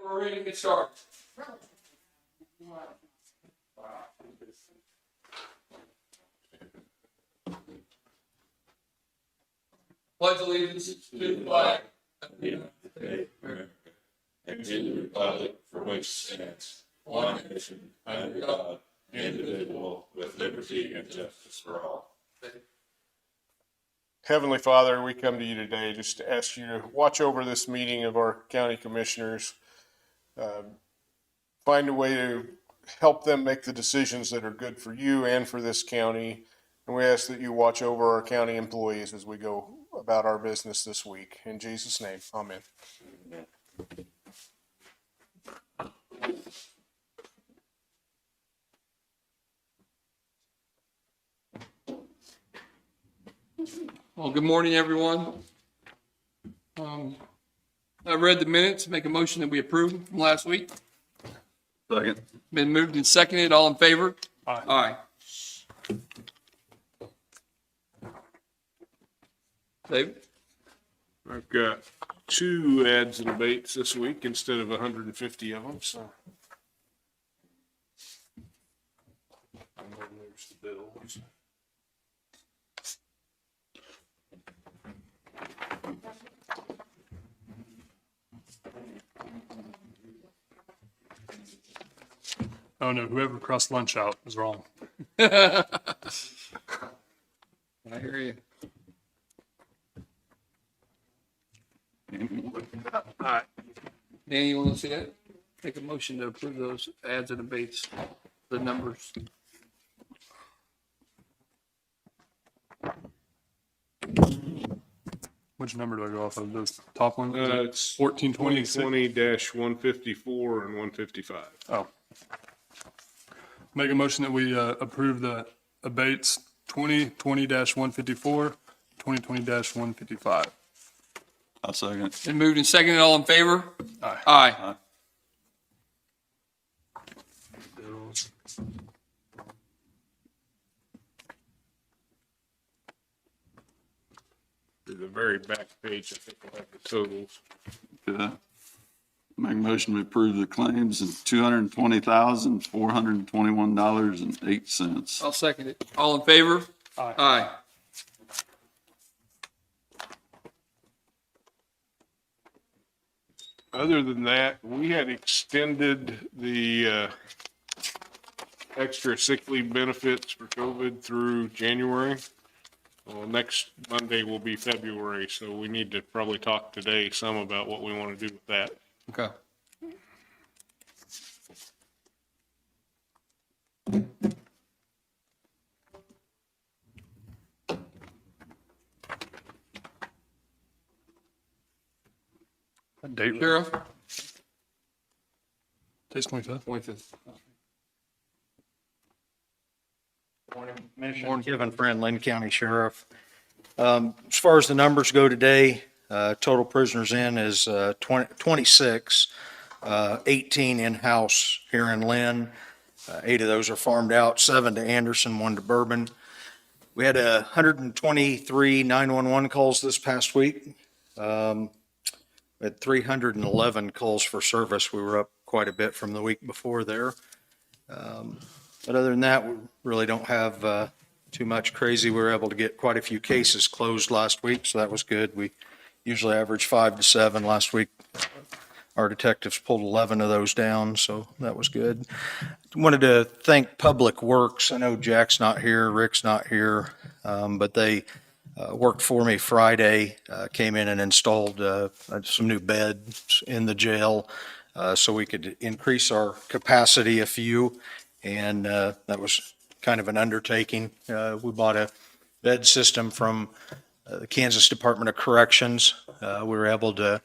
We're ready to get started. Pledge allegiance to the flag of the United States of America and to the republic for which it stands, one nation, under God, indivisible, with liberty and justice for all. Heavenly Father, we come to you today just to ask you to watch over this meeting of our county commissioners. Find a way to help them make the decisions that are good for you and for this county. And we ask that you watch over our county employees as we go about our business this week. In Jesus' name, amen. Well, good morning, everyone. I read the minutes, make a motion that we approve them from last week. Second. Been moved and seconded. All in favor? Aye. Aye. David? I've got 2 ads and abates this week instead of 150 of them, so. And then there's the bills. Oh no, whoever crossed lunch out was wrong. I hear you. All right. Danny, you want to see that? Make a motion to approve those ads and abates, the numbers. Which number do I go off of? Those top ones? It's 1426. 2020-154 and 155. Oh. Make a motion that we approve the abates 2020-154, 2020-155. I'll second. Been moved and seconded. All in favor? Aye. Aye. Bills. To the very back page, I think we'll have the totals. Okay. Make a motion to approve the claims of $220,421.08. I'll second it. All in favor? Aye. Aye. Other than that, we had extended the extra sick leave benefits for COVID through January. Well, next Monday will be February, so we need to probably talk today some about what we want to do with that. Okay. That date. Sheriff? Today's 25th. 25th. Morning, Kevin Friend, Linn County Sheriff. As far as the numbers go today, total prisoners in is 26, 18 in-house here in Linn. 8 of those are farmed out, 7 to Anderson, 1 to Bourbon. We had 123 911 calls this past week. We had 311 calls for service. We were up quite a bit from the week before there. But other than that, we really don't have too much crazy. We were able to get quite a few cases closed last week, so that was good. We usually average 5 to 7. Last week, our detectives pulled 11 of those down, so that was good. Wanted to thank Public Works. I know Jack's not here, Rick's not here, but they worked for me Friday, came in and installed some new beds in the jail so we could increase our capacity a few. And that was kind of an undertaking. We bought a bed system from the Kansas Department of Corrections. We were able to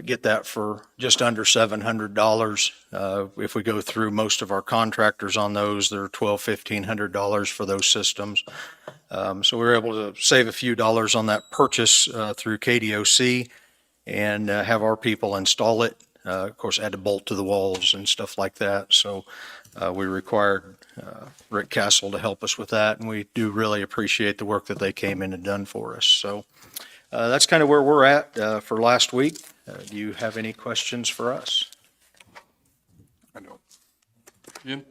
get that for just under $700. If we go through most of our contractors on those, they're $1,200, $1,500 for those systems. So we were able to save a few dollars on that purchase through KDOC and have our people install it. Of course, had to bolt to the walls and stuff like that. So we required Rick Castle to help us with that, and we do really appreciate the work that they came in and done for us. So that's kind of where we're at for last week. Do you have any questions for us? I don't. Jim?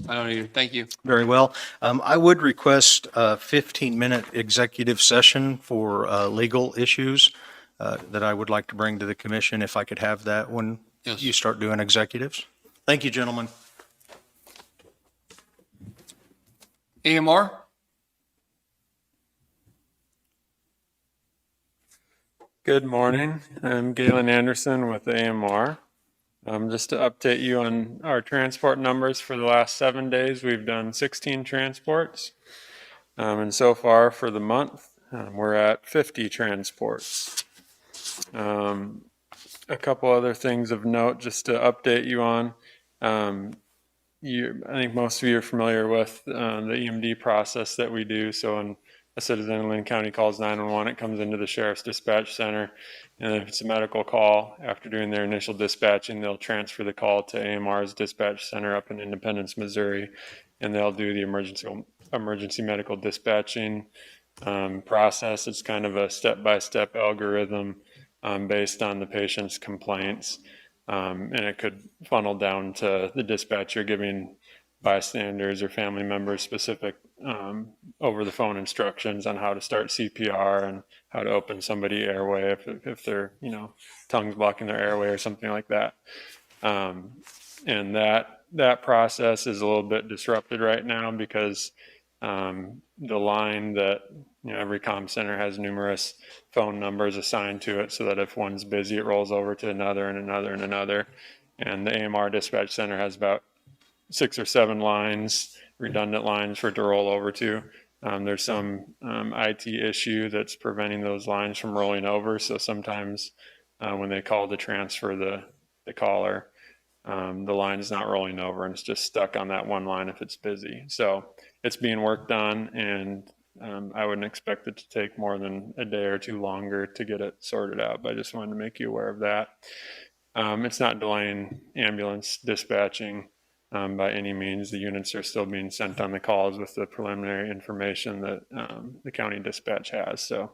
I don't either. Thank you. Very well. I would request a 15-minute executive session for legal issues that I would like to bring to the commission, if I could have that when Yes. you start doing executives. Thank you, gentlemen. AMR? Good morning. I'm Galen Anderson with AMR. Just to update you on our transport numbers for the last 7 days, we've done 16 transports. And so far for the month, we're at 50 transports. A couple other things of note just to update you on. I think most of you are familiar with the EMD process that we do. So when a citizen in Linn County calls 911, it comes into the sheriff's dispatch center. And if it's a medical call, after doing their initial dispatching, they'll transfer the call to AMR's dispatch center up in Independence, Missouri, and they'll do the emergency medical dispatching process. It's kind of a step-by-step algorithm based on the patient's complaints. And it could funnel down to the dispatcher giving bystanders or family members specific over the phone instructions on how to start CPR and how to open somebody airway if their tongue's blocking their airway or something like that. And that process is a little bit disrupted right now because the line that every comm center has numerous phone numbers assigned to it, so that if one's busy, it rolls over to another and another and another. And the AMR dispatch center has about 6 or 7 lines, redundant lines for it to roll over to. There's some IT issue that's preventing those lines from rolling over. So sometimes when they call to transfer the caller, the line is not rolling over and it's just stuck on that one line if it's busy. So it's being worked on, and I wouldn't expect it to take more than a day or two longer to get it sorted out, but I just wanted to make you aware of that. It's not delaying ambulance dispatching by any means. The units are still being sent on the calls with the preliminary information that the county dispatch has. So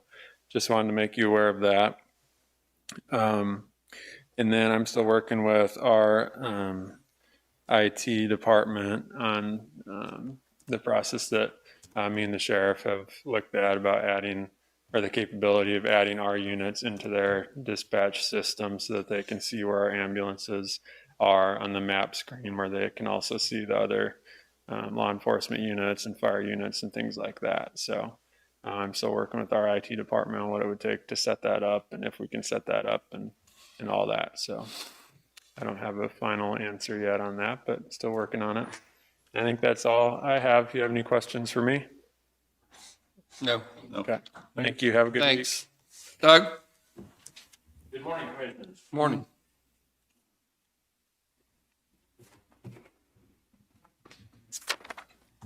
just wanted to make you aware of that. And then I'm still working with our IT department on the process that me and the sheriff have looked at about adding, or the capability of adding our units into their dispatch system so that they can see where our ambulances are on the map screen, where they can also see the other law enforcement units and fire units and things like that. So I'm still working with our IT department on what it would take to set that up, and if we can set that up and all that. So I don't have a final answer yet on that, but still working on it. I think that's all I have. If you have any questions for me. No. Okay. Thank you. Have a good week. Thanks. Doug? Good morning, Commissioners. Morning.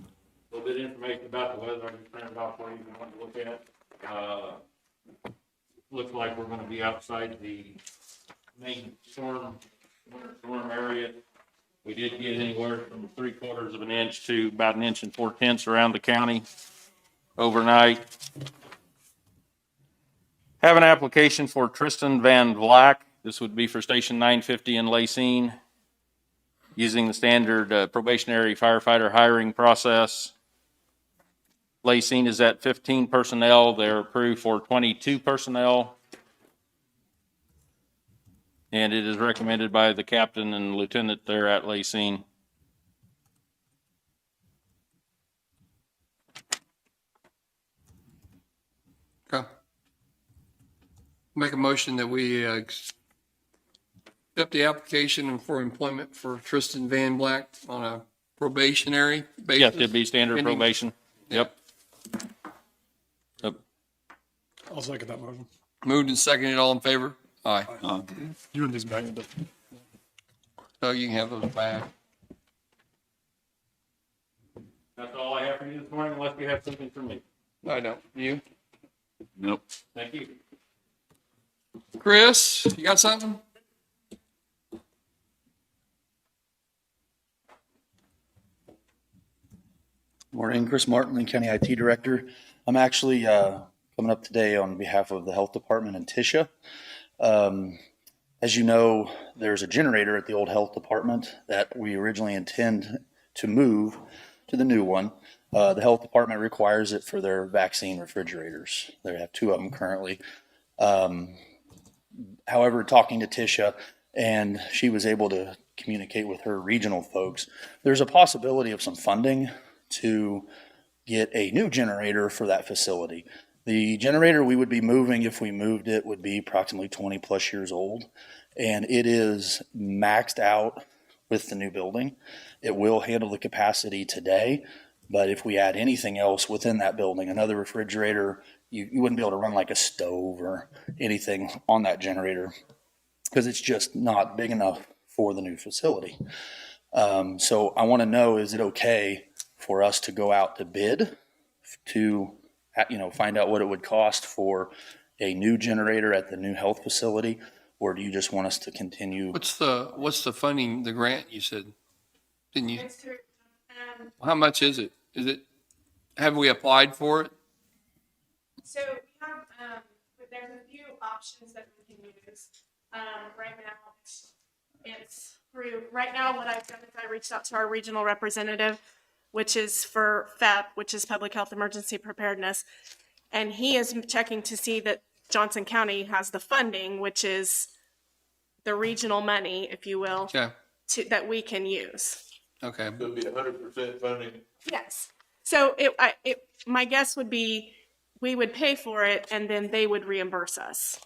A little bit of information about the weather. I just printed off for you if you want to look at. Looks like we're going to be outside the main winter storm area. We did get anywhere from 3/4 of an inch to about 1 4/10 inches around the county overnight. Have an application for Tristan Van Vlack. This would be for Station 950 in Lacine, using the standard probationary firefighter hiring process. Lacine is at 15 personnel. They're approved for 22 personnel. And it is recommended by the captain and lieutenant there at Lacine. Okay. Make a motion that we accept the application for employment for Tristan Van Black on a probationary basis. Yes, it'd be standard Pending- probation. Yep. I'll second that motion. Moved and seconded, all in favor? Aye. You and these back. So you can have those back. That's all I have for you this morning, unless you have something for me. I don't. You? Nope. Thank you. Chris, you got something? Morning, Chris Martin, Linn County IT Director. I'm actually coming up today on behalf of the Health Department in Tisha. As you know, there's a generator at the old health department that we originally intend to move to the new one. The health department requires it for their vaccine refrigerators. They have 2 of them currently. However, talking to Tisha, and she was able to communicate with her regional folks, there's a possibility of some funding to get a new generator for that facility. The generator we would be moving, if we moved it, would be approximately 20 plus years old, and it is maxed out with the new building. It will handle the capacity today, but if we add anything else within that building, another refrigerator, you wouldn't be able to run like a stove or anything on that generator because it's just not big enough for the new facility. So I want to know, is it okay for us to go out to bid to, find out what it would cost for a new generator at the new health facility? Or do you just want us to continue? What's the funding, the grant you said? Didn't you, It's through, how much is it? Have we applied for it? so we have, there's a few options that we can use. Right now, it's through, right now what I've done is I reached out to our regional representative, which is for FEP, which is Public Health Emergency Preparedness. And he is checking to see that Johnson County has the funding, which is the regional money, if you will, Okay, that we can use. okay. It'll be 100% funding. Yes. So my guess would be we would pay for it and then they would reimburse us.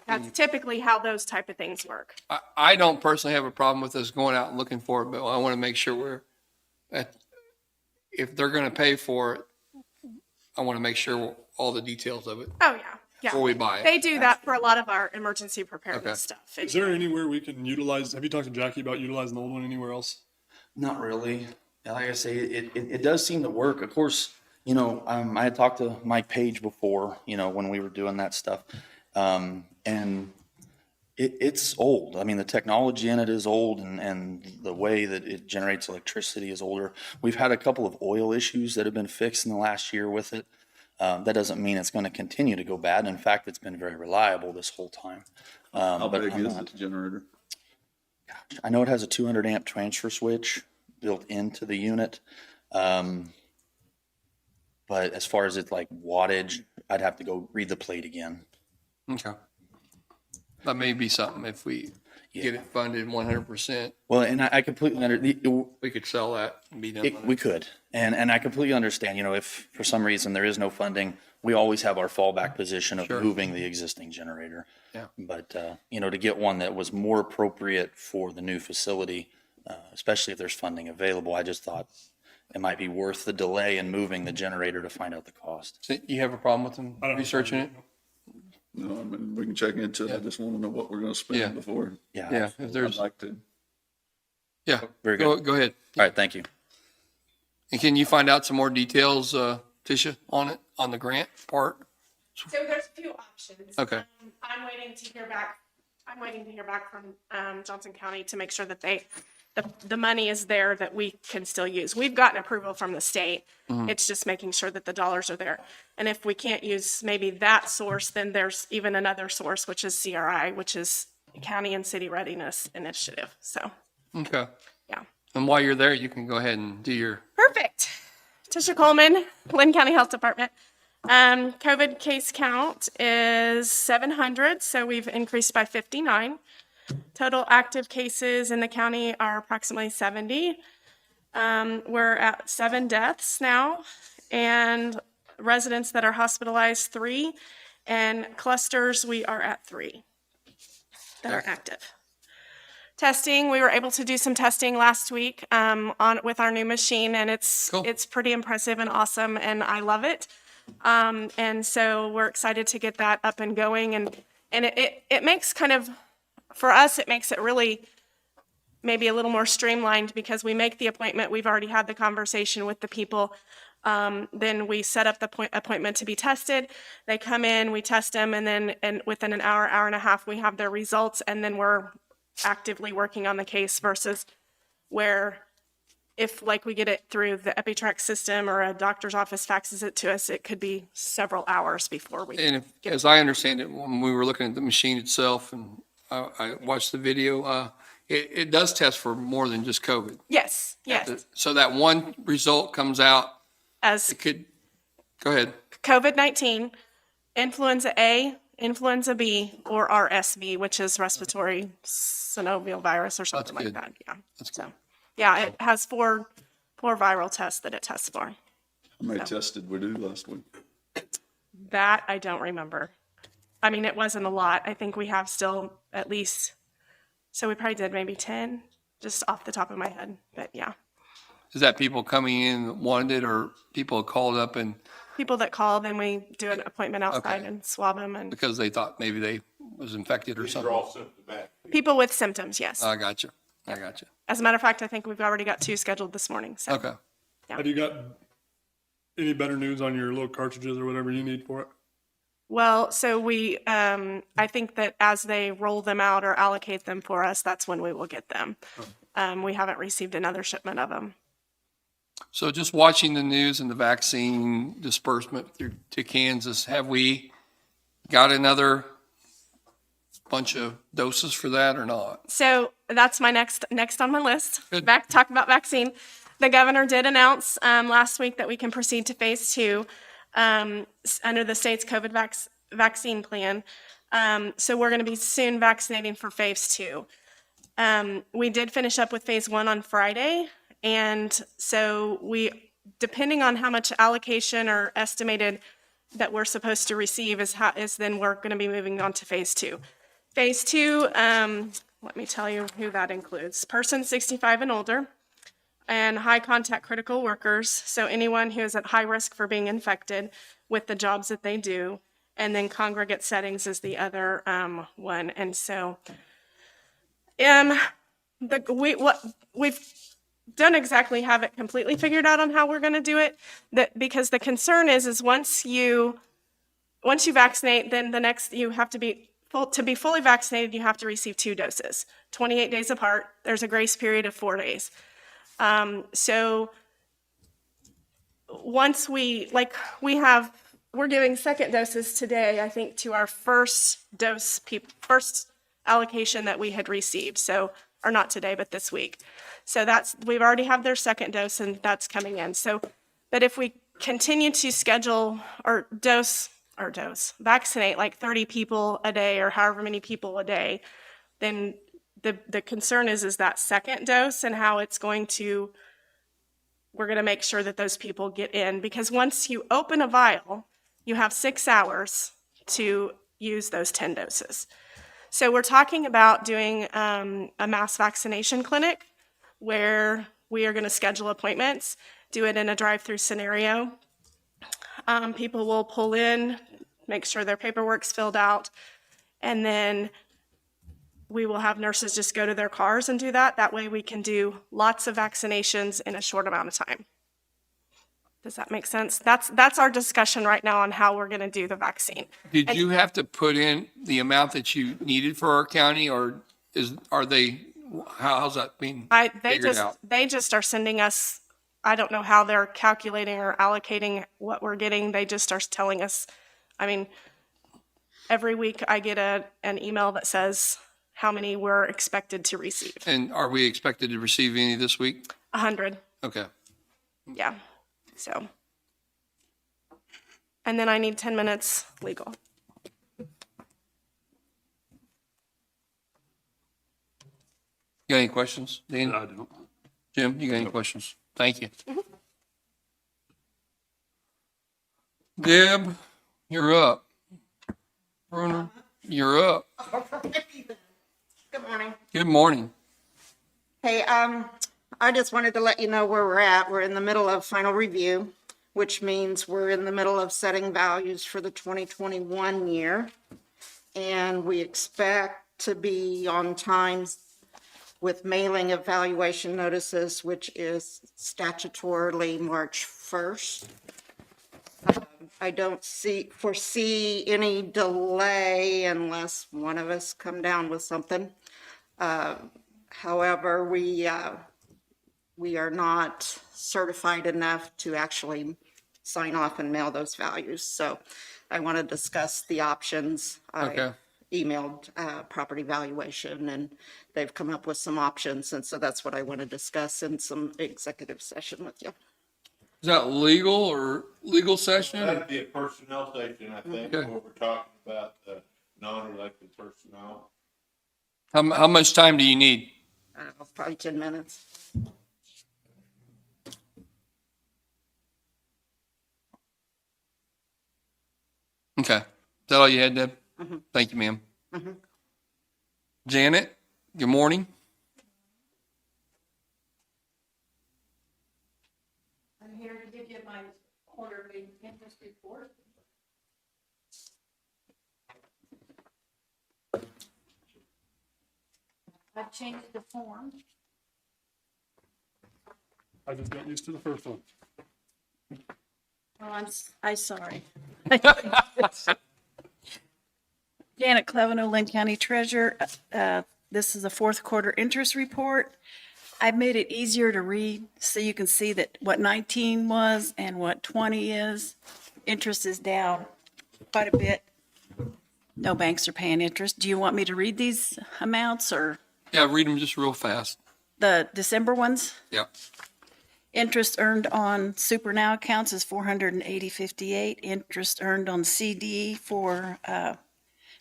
That's typically how those type of things work. I don't personally have a problem with us going out and looking for it, but I want to make sure if they're going to pay for it, I want to make sure all the details of it Oh, yeah. before we buy it. They do that for a lot of our emergency preparedness stuff. Is there anywhere we can utilize, have you talked to Jackie about utilizing the old one anywhere else? Not really. Like I say, it does seem to work. Of course, I had talked to Mike Page before, when we were doing that stuff. And it's old. I mean, the technology in it is old and the way that it generates electricity is older. We've had a couple of oil issues that have been fixed in the last year with it. That doesn't mean it's going to continue to go bad. In fact, it's been very reliable this whole time. How But big I'm is not- the generator? I know it has a 200 amp transfer switch built into the unit. But as far as it's like wattage, I'd have to go read the plate again. Okay. That may be something if we get it funded 100%, Well, and I completely we could sell that and be done with we it. could. And I completely understand, if for some reason there is no funding, we always have our fallback position of Sure. moving the existing generator. Yeah. But, to get one that was more appropriate for the new facility, especially if there's funding available, I just thought it might be worth the delay in moving the generator to find out the cost. So you have a problem with them I don't have a researching it? No, I mean, we can check into it. I just want to know what we're going to Yeah. spend before. Yeah, if I'd there's, like to. yeah, Very good. go ahead. All right, thank you. And can you find out some more details, Tisha, on it, on the grant part? So there's a few options. Okay. I'm waiting to hear back from Johnson County to make sure that the money is there that we can still use. We've gotten approval from the state. It's just making sure that the dollars are there. And if we can't use maybe that source, then there's even another source, which is CRI, which is County and City Readiness Initiative. So, Okay. yeah. And while you're there, you can go ahead and do your, Perfect. Tisha Coleman, Linn County Health Department. COVID case count is 700, so we've increased by 59. Total active cases in the county are approximately 70. We're at 7 deaths now, and residents that are hospitalized, 3, and clusters, we are at 3 that are active. Testing, we were able to do some testing last week with our new machine, and it's Cool. it's pretty impressive and awesome, and I love it. And so we're excited to get that up and going, and it makes kind of, for us, it makes it really maybe a little more streamlined because we make the appointment, we've already had the conversation with the people. Then we set up the appointment to be tested. They come in, we test them, and then within an hour and a half, we have their results, and then we're actively working on the case versus where if like we get it through the EpiTrack system or a doctor's office faxes it to us, it could be several hours before we and if, get as I understand it, when we were looking at the machine itself and I watched the video. It does test for more than just COVID. Yes, yes. So that one result comes out, As it could, go ahead. COVID-19, influenza A, influenza B, or RSV, which is respiratory synovial virus or something like good. that. Yeah. That's So, yeah, it has four viral tests that it tests for. How many tests did we do last week? That I don't remember. I mean, it wasn't a lot. I think we have still at least, so we probably did maybe 10, just off the top of my head. But yeah, Is that people coming in that wanted it, or people called up and people that call, then we do an appointment outside Okay. and swab them, and because they thought maybe they was infected or These are something? all symptomatic. people with symptoms, yes. I got you. I got you. As a matter of fact, I think we've already got 2 scheduled this morning. So Okay. Have you got any better news on your little cartridges or whatever you need for it? well, so we, I think that as they roll them out or allocate them for us, that's when we will get them. We haven't received another shipment of them. So just watching the news and the vaccine disbursement through to Kansas, have we got another bunch of doses for that or not? So that's my next on my list. Good. Talk about vaccine. The governor did announce last week that we can proceed to phase 2 under the state's COVID vaccine plan. So we're going to be soon vaccinating for phase 2. We did finish up with phase 1 on Friday, and so we, depending on how much allocation or estimated that we're supposed to receive, is then we're going to be moving on to phase 2. Phase 2, let me tell you who that includes. Persons 65 and older, and high contact critical workers, so anyone who is at high risk for being infected with the jobs that they do, and then congregate settings is the other one. And so we've don't exactly have it completely figured out on how we're going to do it, because the concern is once you vaccinate, then the next you have to be fully vaccinated, you have to receive 2 doses, 28 days apart. There's a grace period of 4 days. So once we're giving second doses today, I think, to our first allocation that we had received. So, or not today, but this week. So we've already have their second dose, and that's coming in. So, but if we continue to schedule or vaccinate like 30 people a day or however many people a day, then the concern is that second dose and how we're going to make sure that those people get in, because once you open a vial, you have 6 hours to use those 10 doses. So we're talking about doing a mass vaccination clinic where we are going to schedule appointments, do it in a drive-through scenario. People will pull in, make sure their paperwork's filled out, and then we will have nurses just go to their cars and do that. That way we can do lots of vaccinations in a short amount of time. Does that make sense? That's our discussion right now on how we're going to do the vaccine. Did you have to put in the amount that you needed for our county, or how's that being figured out? They just are sending us, I don't know how they're calculating or allocating what we're getting. They just are telling us, I mean, every week I get an email that says how many we're expected to receive. And are we expected to receive any this week? 100, Okay. yeah, so. And then I need 10 minutes legal. You got any questions, Dean? I don't. Jim, you got any questions? Thank you. Deb, you're up. Bruner, you're up. Good morning. Good morning. Hey, I just wanted to let you know where we're at. We're in the middle of final review, which means we're in the middle of setting values for the 2021 year. And we expect to be on time with mailing evaluation notices, which is statutorily March 1st. I don't foresee any delay unless one of us come down with something. However, we are not certified enough to actually sign off and mail those values. So I want to discuss the options. Okay. emailed property valuation, and they've come up with some options, and so that's what I want to discuss in some executive session with you. Is that legal or legal session? That'd be a personnel session, I think, Okay. where we're talking about the non-elected personnel. How much time do you need? Probably 10 minutes. Okay. Is that all you had, Deb? Thank you, ma'am. Janet, good morning. I'm here to give you my quarterly interest report. I've changed the form. I just got used to the first one. Oh, I'm sorry. Janet Cleveno, Linn County Treasurer. This is a fourth quarter interest report. I've made it easier to read so you can see that what 19 was and what 20 is. Interest is down quite a bit. No banks are paying interest. Do you want me to read these amounts or Yeah, read them just real fast. the December ones? Yeah. Interest earned on Super Now accounts is $480.58. Interest earned on CD for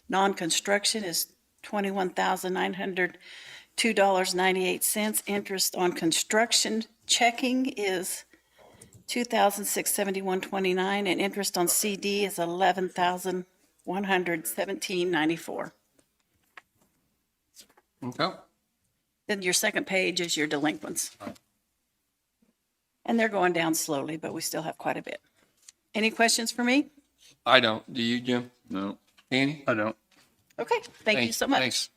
non-construction is $21,902.98. Interest on construction checking is $2,671.29, and interest on CD is $11,117.94. Okay. Then your second page is your delinquents. And they're going down slowly, but we still have quite a bit. Any questions for me? I don't. Do you, Jim? No. Annie? I don't. Okay, thank you so much. Thanks.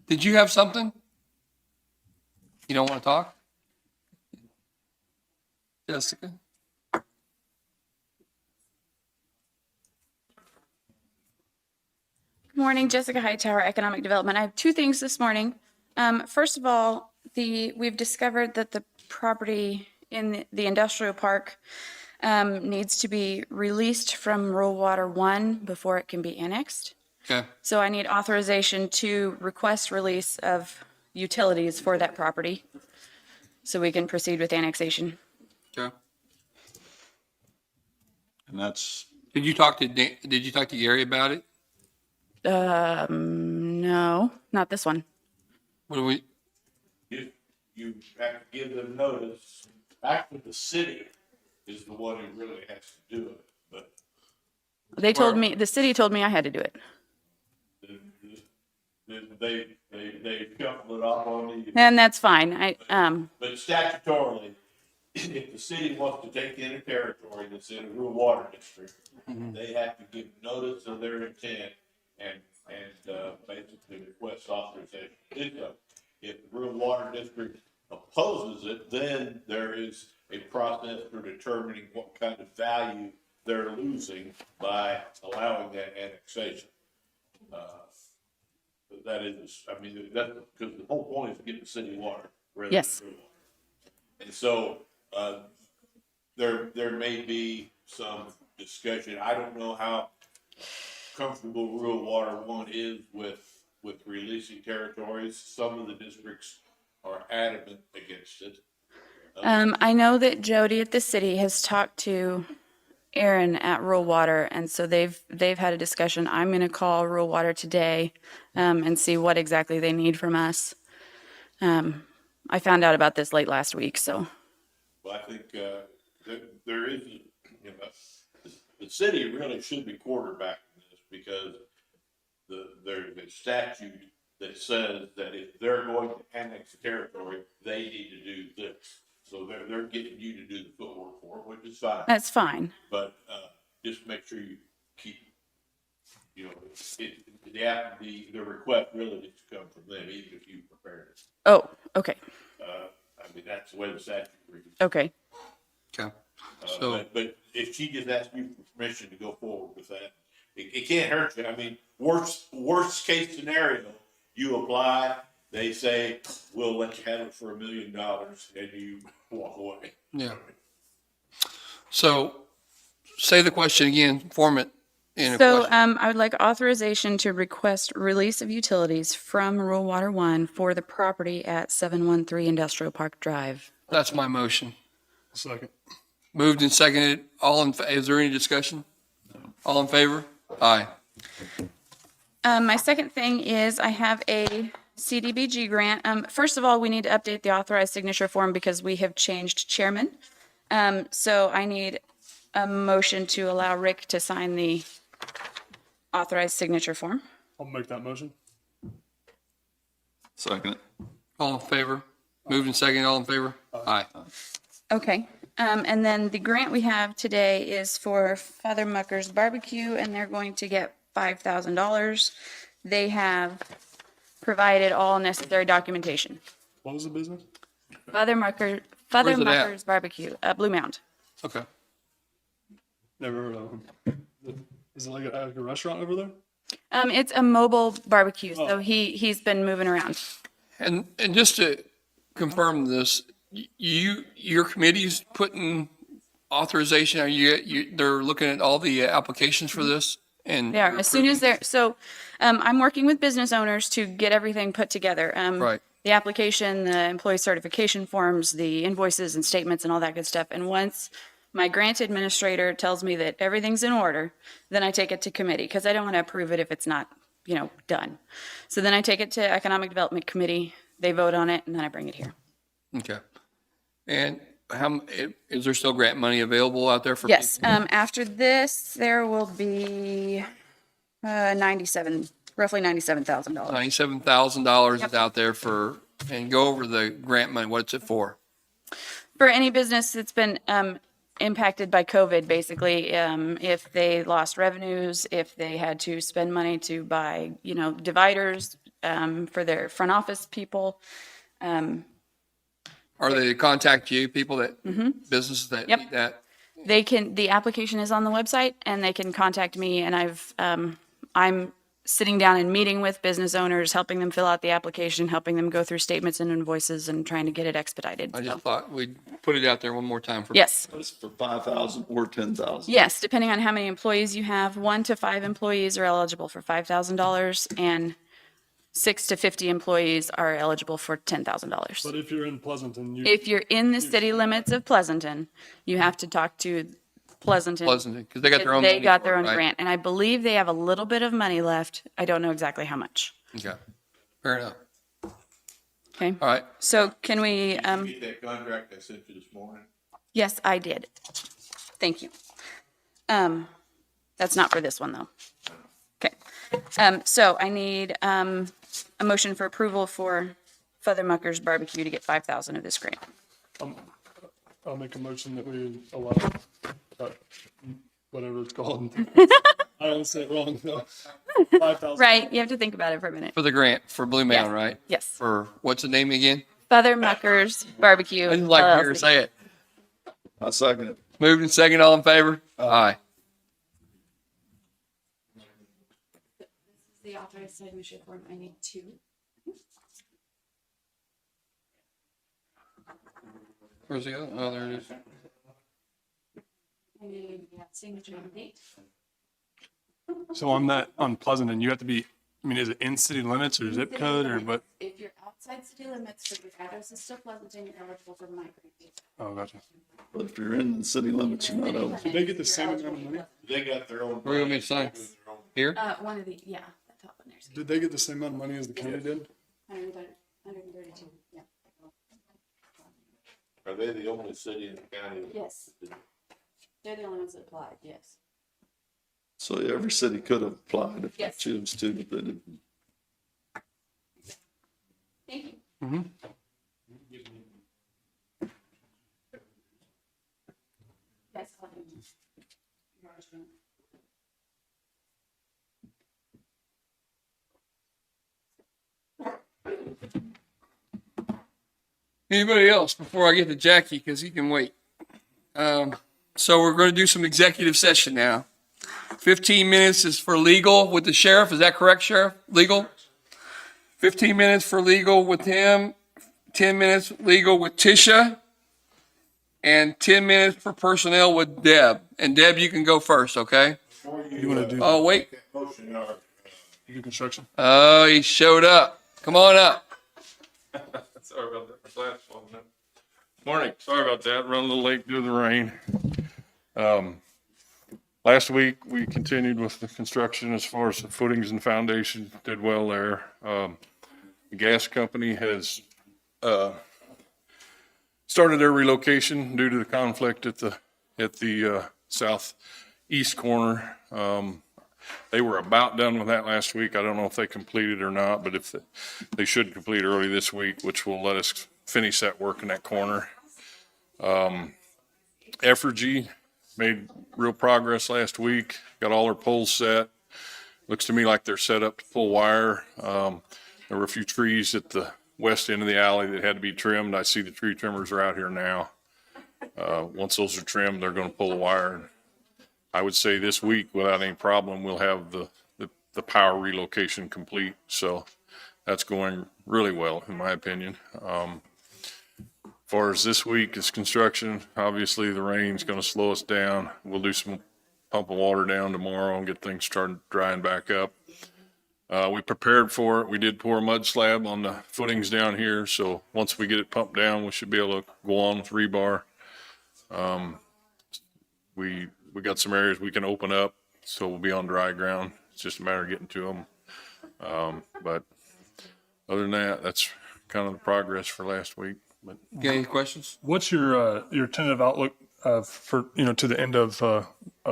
Did you have something? You don't want to talk? Jessica? Good morning, Jessica Hightower, Economic Development. I have two things this morning. First of all, we've discovered that the property in the industrial park needs to be released from Rural Water 1 before it can be annexed. Okay. So I need authorization to request release of utilities for that property so we can proceed with annexation. Okay. And that's, Did you talk to Gary about it? No, not this one. What do we, You have to give them notice. Actually, the city is the one who really has to do it, but The city told me I had to do it. they shuffle it off on you. And that's fine. But statutorily, if the city wants to take in a territory that's in a rural water district, they have to give notice of their intent and basically request authorization to do so. If the rural water district opposes it, then there is a process for determining what kind of value they're losing by allowing that annexation. That is, I mean, that's because the whole point is to get the city water. rather than Yes. rural water. And so, there may be some discussion. I don't know how comfortable Rural Water One is with releasing territories. Some of the districts are adamant against it. I know that Jody at the city has talked to Aaron at Rural Water, and so they've had a discussion. I'm going to call Rural Water today and see what exactly they need from us. I found out about this late last week, so. Well, I think, there is, the city really should be quarterbacking this because there's a statute that says that if they're going to annex a territory, they need to do this. So they're getting you to do the footwork for it, which is fine. That's fine. But, just make sure you keep, the request really needs to come from them, even if you prepared it. Oh, okay. I mean, that's the way the statute reads. Okay. okay. So, But if she just asks you for permission to go forward with that, it can't hurt you. I mean, worst case scenario, you apply, they say, we'll let you have it for $1 million, and you walk away. yeah. So say the question again, form it in a So, question. I would like authorization to request release of utilities from Rural Water One for the property at 713 Industrial Park Drive. That's my motion. Second. Moved and seconded. Is there any discussion? All in favor? Aye. My second thing is I have a CDBG grant. First of all, we need to update the authorized signature form because we have changed chairman. So I need a motion to allow Rick to sign the authorized signature form. I'll make that motion. Second. All in favor? Moved and seconded. All in favor? Aye. Okay. And then the grant we have today is for Father Mucker's Barbecue, and they're going to get $5,000. They have provided all necessary documentation. What was the business? Father Where's it at? Mucker's Barbecue, Blue Mound. Okay. Never heard of him. Is it like a restaurant over there? It's a mobile barbecue, so he's been moving around. And just to confirm this, your committee's putting authorization, they're looking at all the applications for this? And They are, as soon as they're, so, I'm working with business owners to get everything put together. Right. The application, the employee certification forms, the invoices and statements and all that good stuff. And once my grant administrator tells me that everything's in order, then I take it to committee, because I don't want to approve it if it's not, done. So then I take it to Economic Development Committee, they vote on it, and then I bring it here. Okay. And is there still grant money available out there for? Yes, after this, there will be, roughly $97,000. $97,000 Yep. is out there and go over the grant money. What's it for? For any business that's been impacted by COVID, basically, if they lost revenues, if they had to spend money to buy, dividers for their front office people. Are they to contact you, people that, businesses that Yep. need that? The application is on the website, and they can contact me, and I'm sitting down and meeting with business owners, helping them fill out the application, helping them go through statements and invoices, and trying to get it expedited. I So, just thought we'd put it out there one more time for. yes. That's for 5,000 or 10,000. Yes, depending on how many employees you have, 1 to 5 employees are eligible for $5,000, and 6 to 50 employees are eligible for $10,000. But if you're in Pleasanton, If you're in the city limits of Pleasanton, you have to talk to Pleasanton. Because they got their own. They money got for their it, own right? grant, and I believe they have a little bit of money left. I don't know exactly how much. Okay. Fair enough. Okay, All right. so can we, Get that contract I sent you this morning. yes, I did. Thank you. That's not for this one, though. Okay, so I need, a motion for approval for Father Mucker's Barbecue to get 5,000 of this grant. I'll make a motion that we allow, whatever it's called. I don't say it wrong, though. 5,000. Right, you have to think about it for a minute. For the grant for Blue Mountain, Yes. right? Yes. For, what's the name again? Father Mucker's Barbecue. I didn't like to hear her LLC. say it. I second it. Moved and seconded. All in favor? Aye. The authorized signature form, I need 2. Where's the other? Oh, there it is. I need signature and date. So on Pleasanton, you have to be, is it in city limits or zip code or what? If you're outside city limits, but your address is still Pleasanton, you're eligible for my grant. Oh, gotcha. But if you're in the city limits, you're not eligible. Did they get the same amount of money? They got their own. Where do you want me to sign? Here? One of the, yeah, that top one there's Did they get the same amount of money as the county did? 132, yeah. Are they the only city in the county? Yes. They're the only ones that applied, yes. So every city could have applied if they Yes. choose to, but they didn't. Thank you. Yes, I'll do. Anybody else before I get to Jackie, because he can wait? So we're going to do some executive session now. 15 minutes is for legal with the sheriff. Is that correct, Sheriff? Legal? 15 minutes for legal with him. 10 minutes legal with Tisha. and 10 minutes for personnel with Deb. And Deb, you can go first, okay? You want to do, Oh, wait. do construction? Oh, he showed up. Come on up. Sorry about that. My glasses falling out. Morning. Sorry about that. Run a little late due to the rain. Last week, we continued with the construction as far as the footings and foundation. Did well there. The gas company has started their relocation due to the conflict at the southeast corner. They were about done with that last week. I don't know if they completed or not, but if they should complete early this week, which will let us finish that work in that corner. Effigy made real progress last week. Got all their poles set. Looks to me like they're set up to pull wire. There were a few trees at the west end of the alley that had to be trimmed. I see the tree trimmers are out here now. Once those are trimmed, they're going to pull the wire. I would say this week, without any problem, we'll have the power relocation complete. So that's going really well, in my opinion. As far as this week is construction, obviously the rain's going to slow us down. We'll do some pump of water down tomorrow and get things started drying back up. We prepared for it. We did pour a mud slab on the footings down here. So once we get it pumped down, we should be able to go on with rebar. We got some areas we can open up, so we'll be on dry ground. It's just a matter of getting to them. But other than that, that's kind of the progress for last week. But Got any questions? What's your tentative outlook for, to the end of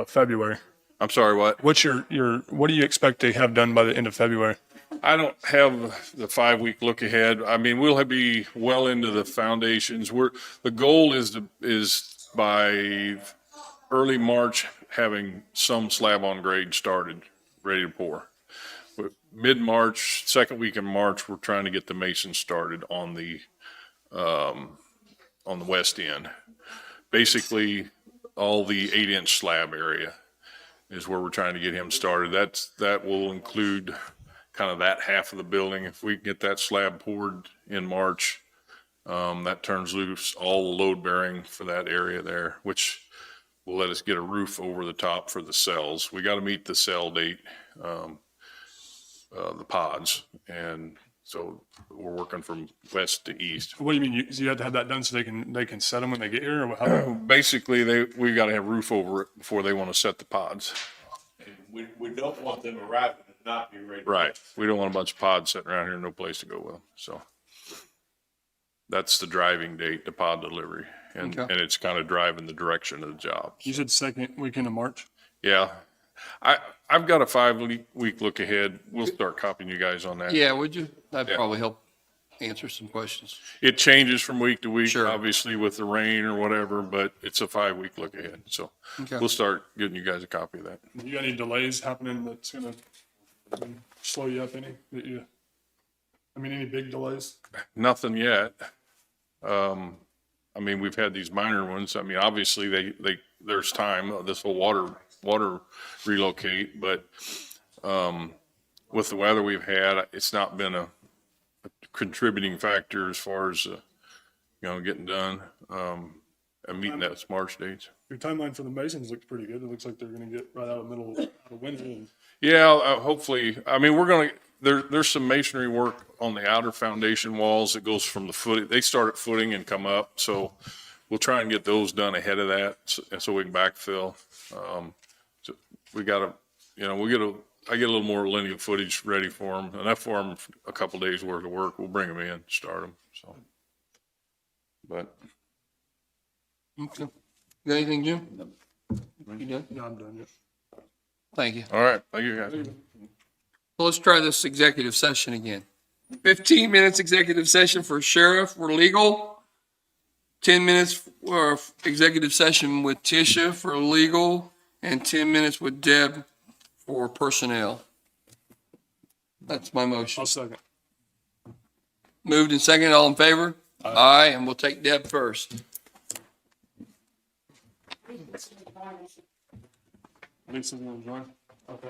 February? I'm sorry, what? What's what do you expect to have done by the end of February? I don't have the 5-week look ahead. I mean, we'll be well into the foundations. The goal is by early March having some slab on grade started, ready to pour. Mid-March, second week in March, we're trying to get the masons started on the west end. Basically, all the 8-inch slab area is where we're trying to get him started. That will include kind of that half of the building. If we get that slab poured in March, that turns loose all the load bearing for that area there, which will let us get a roof over the top for the cells. We got to meet the cell date, the pods, and so we're working from west to east. What do you mean? You have to have that done so they can set them when they get here, or how? Basically, we got to have roof over it before they want to set the pods. And we don't want them arriving and not be ready. Right. We don't want a bunch of pods sitting around here, no place to go with them. So that's the driving date, the pod delivery. And it's kind of driving the direction of the job. You said second weekend of March? Yeah. I've got a 5-week look ahead. We'll start copying you guys on that. Yeah, would you? That'd probably help answer some questions. It changes from week to week, Sure. obviously with the rain or whatever, but it's a 5-week look ahead. So we'll start getting you guys a copy of that. You got any delays happening that's gonna slow you up any? Any big delays? Nothing yet. I mean, we've had these minor ones. I mean, obviously there's time, this whole water relocate, but, with the weather we've had, it's not been a contributing factor as far as, getting done, and meeting those March dates. Your timeline for the Masons looks pretty good. It looks like they're gonna get right out of winter. Yeah, hopefully. I mean, there's some masonry work on the outer foundation walls that goes from the foot. They start at footing and come up. So we'll try and get those done ahead of that so we can backfill. So we got to, I get a little more linear footage ready for them, enough for them a couple days worth of work. We'll bring them in, start them. So, but. Okay. Got anything, Jim? You done? No, I'm done yet. Thank you. All right. Thank you, guys. So let's try this executive session again. 15 minutes executive session for sheriff for legal. 10 minutes for executive session with Tisha for legal, and 10 minutes with Deb for personnel. That's my motion. I'll second. Moved and seconded. All in favor? Aye. And we'll take Deb first. Lisa's gonna join. Okay.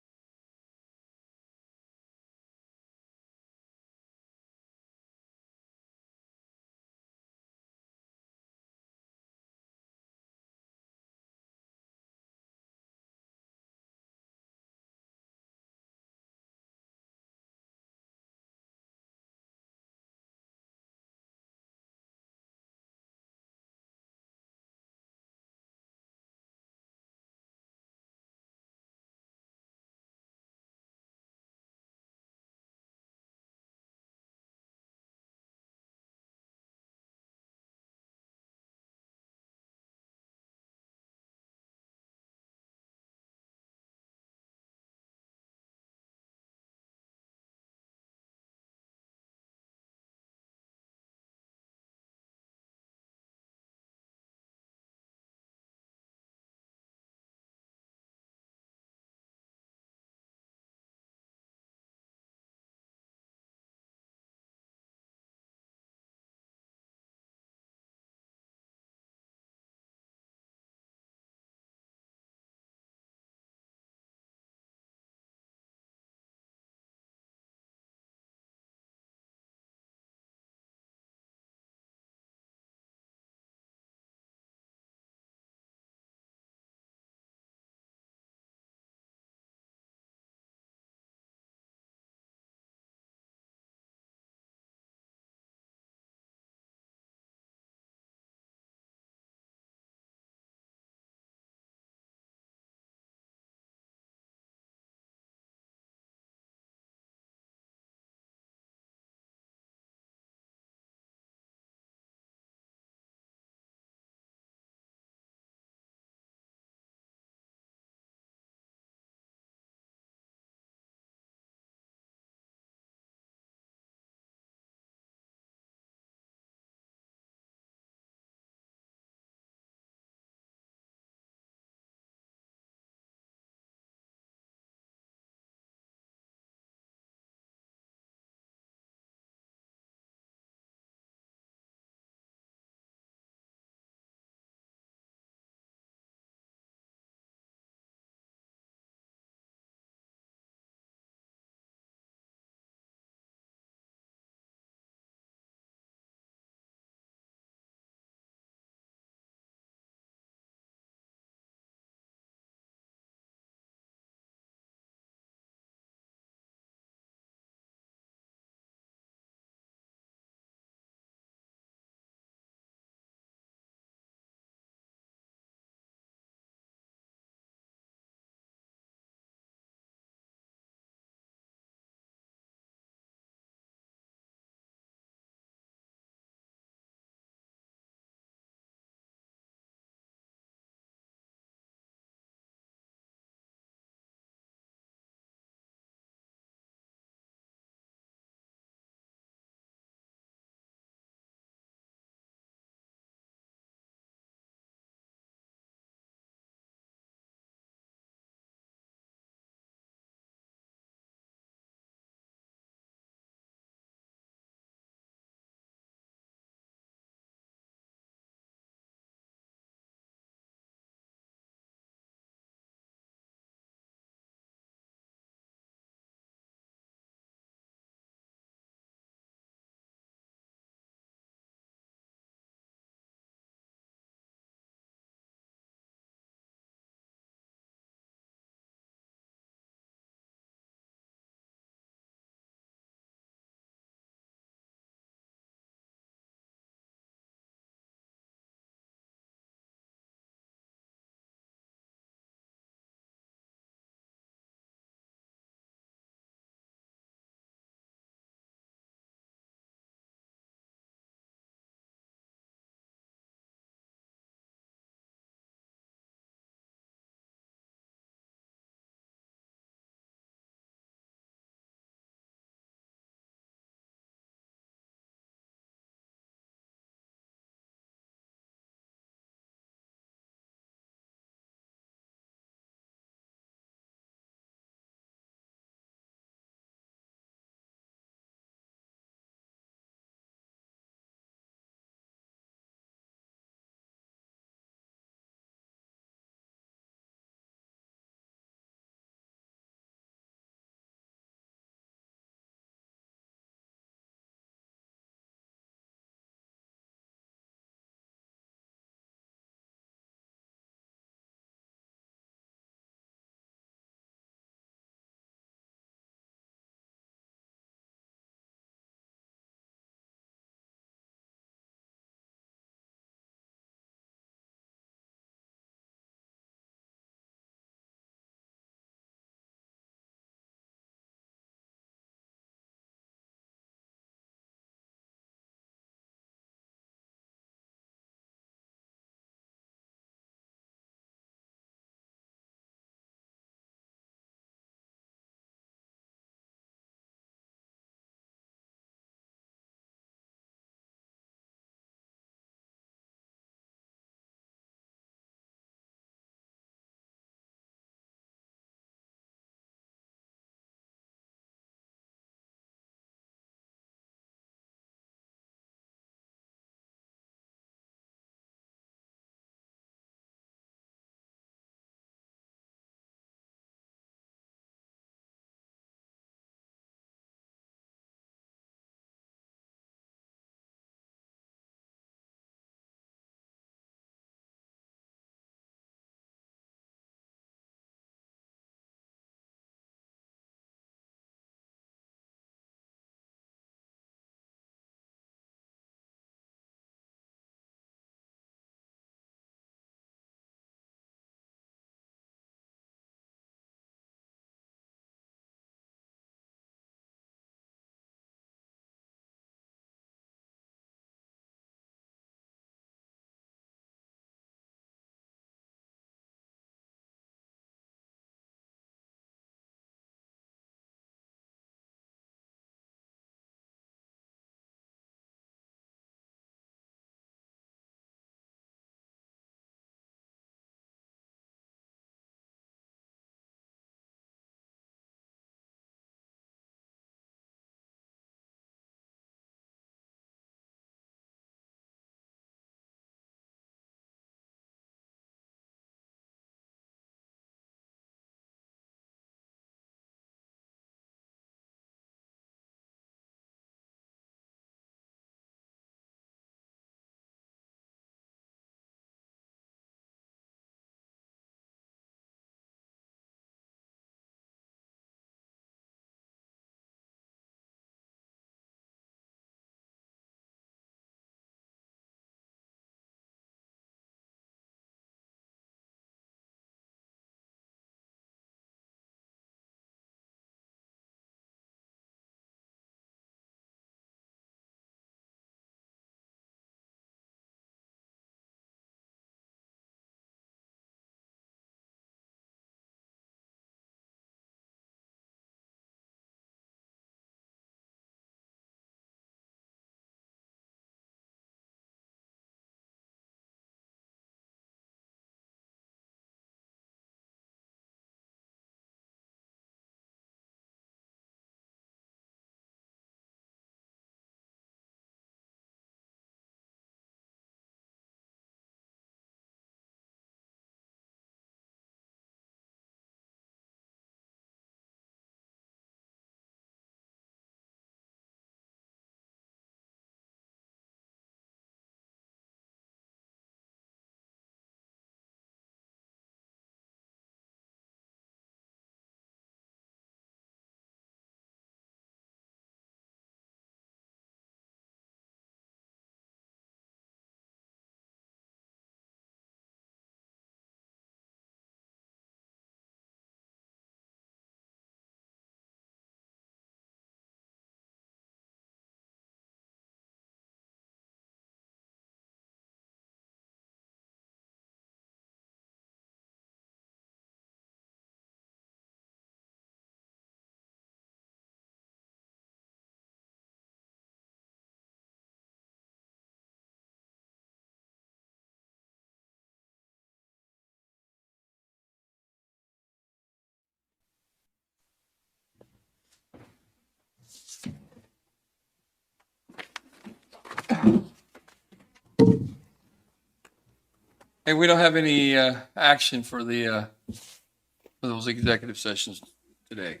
Hey, we don't have any action for those executive sessions today.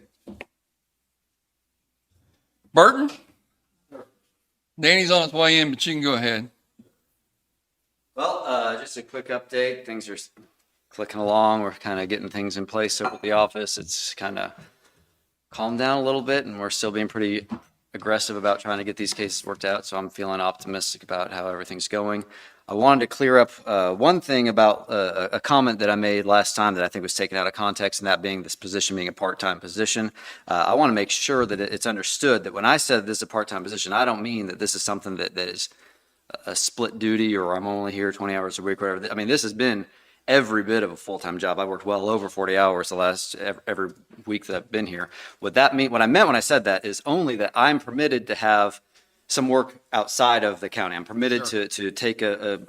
Burton? Danny's on his way in, but you can go ahead. Well, just a quick update. Things are clicking along. We're kind of getting things in place over at the office. It's kind of calmed down a little bit, and we're still being pretty aggressive about trying to get these cases worked out. So I'm feeling optimistic about how everything's going. I wanted to clear up one thing about a comment that I made last time that I think was taken out of context, and that being this position being a part-time position. I want to make sure that it's understood that when I said this is a part-time position, I don't mean that this is something that is a split duty or I'm only here 20 hours a week, whatever. I mean, this has been every bit of a full-time job. I've worked well over 40 hours the last every week that I've been here. What I meant when I said that is only that I'm permitted to have some work outside of the county. I'm permitted to take a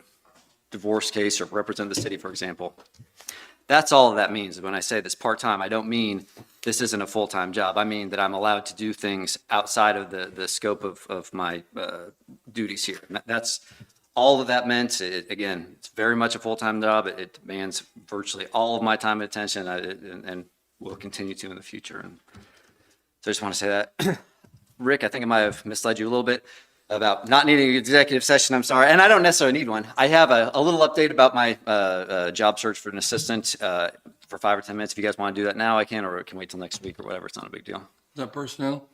divorce case or represent the city, for example. That's all that means. When I say this part-time, I don't mean this isn't a full-time job. I mean that I'm allowed to do things outside of the scope of my duties here. And that's all that meant. Again, it's very much a full-time job. It demands virtually all of my time and attention, and will continue to in the future. And so I just want to say that. Rick, I think I might have misled you a little bit about not needing an executive session. I'm sorry. And I don't necessarily need one. I have a little update about my job search for an assistant for 5 or 10 minutes. If you guys want to do that now, I can, or it can wait till next week or whatever. It's not a big deal. Is that personnel?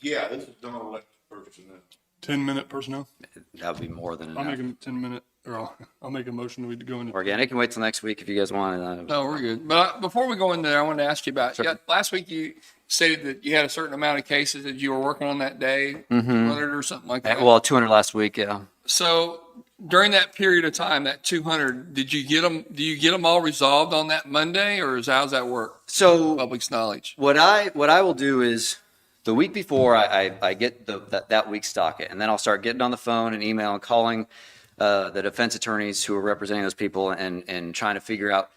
Yeah, this is Don elected personnel. 10-minute personnel? That would be more than I'll enough. make a 10-minute, or I'll make a motion we go into. Or again, it can wait till next week if you guys want. No, we're good. But before we go in there, I wanted to ask you about, last week you stated that you had a certain amount of cases that you were working on that day, 200 or something like that. Well, 200 last week, yeah. So during that period of time, that 200, do you get them all resolved on that Monday, or how's that work? So Public's knowledge. what I will do is the week before I get that week's docket, and then I'll start getting on the phone and email and calling the defense attorneys who are representing those people and trying to figure out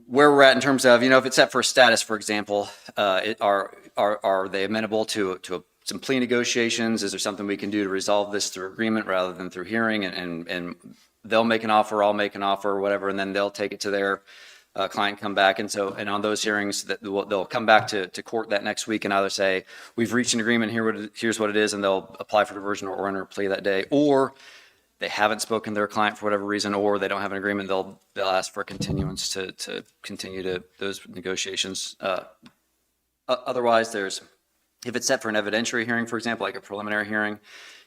where we're at in terms of, if it's set for a status, for example, are they amenable to some plea negotiations? Is there something we can do to resolve this through agreement rather than through hearing? And they'll make an offer, I'll make an offer, or whatever, and then they'll take it to their client, come back. And on those hearings, they'll come back to court that next week and either say, we've reached an agreement, here's what it is, and they'll apply for diversion or enter a plea that day. Or they haven't spoken to their client for whatever reason, or they don't have an agreement, they'll ask for a continuance to continue those negotiations. Otherwise, if it's set for an evidentiary hearing, for example, like a preliminary hearing,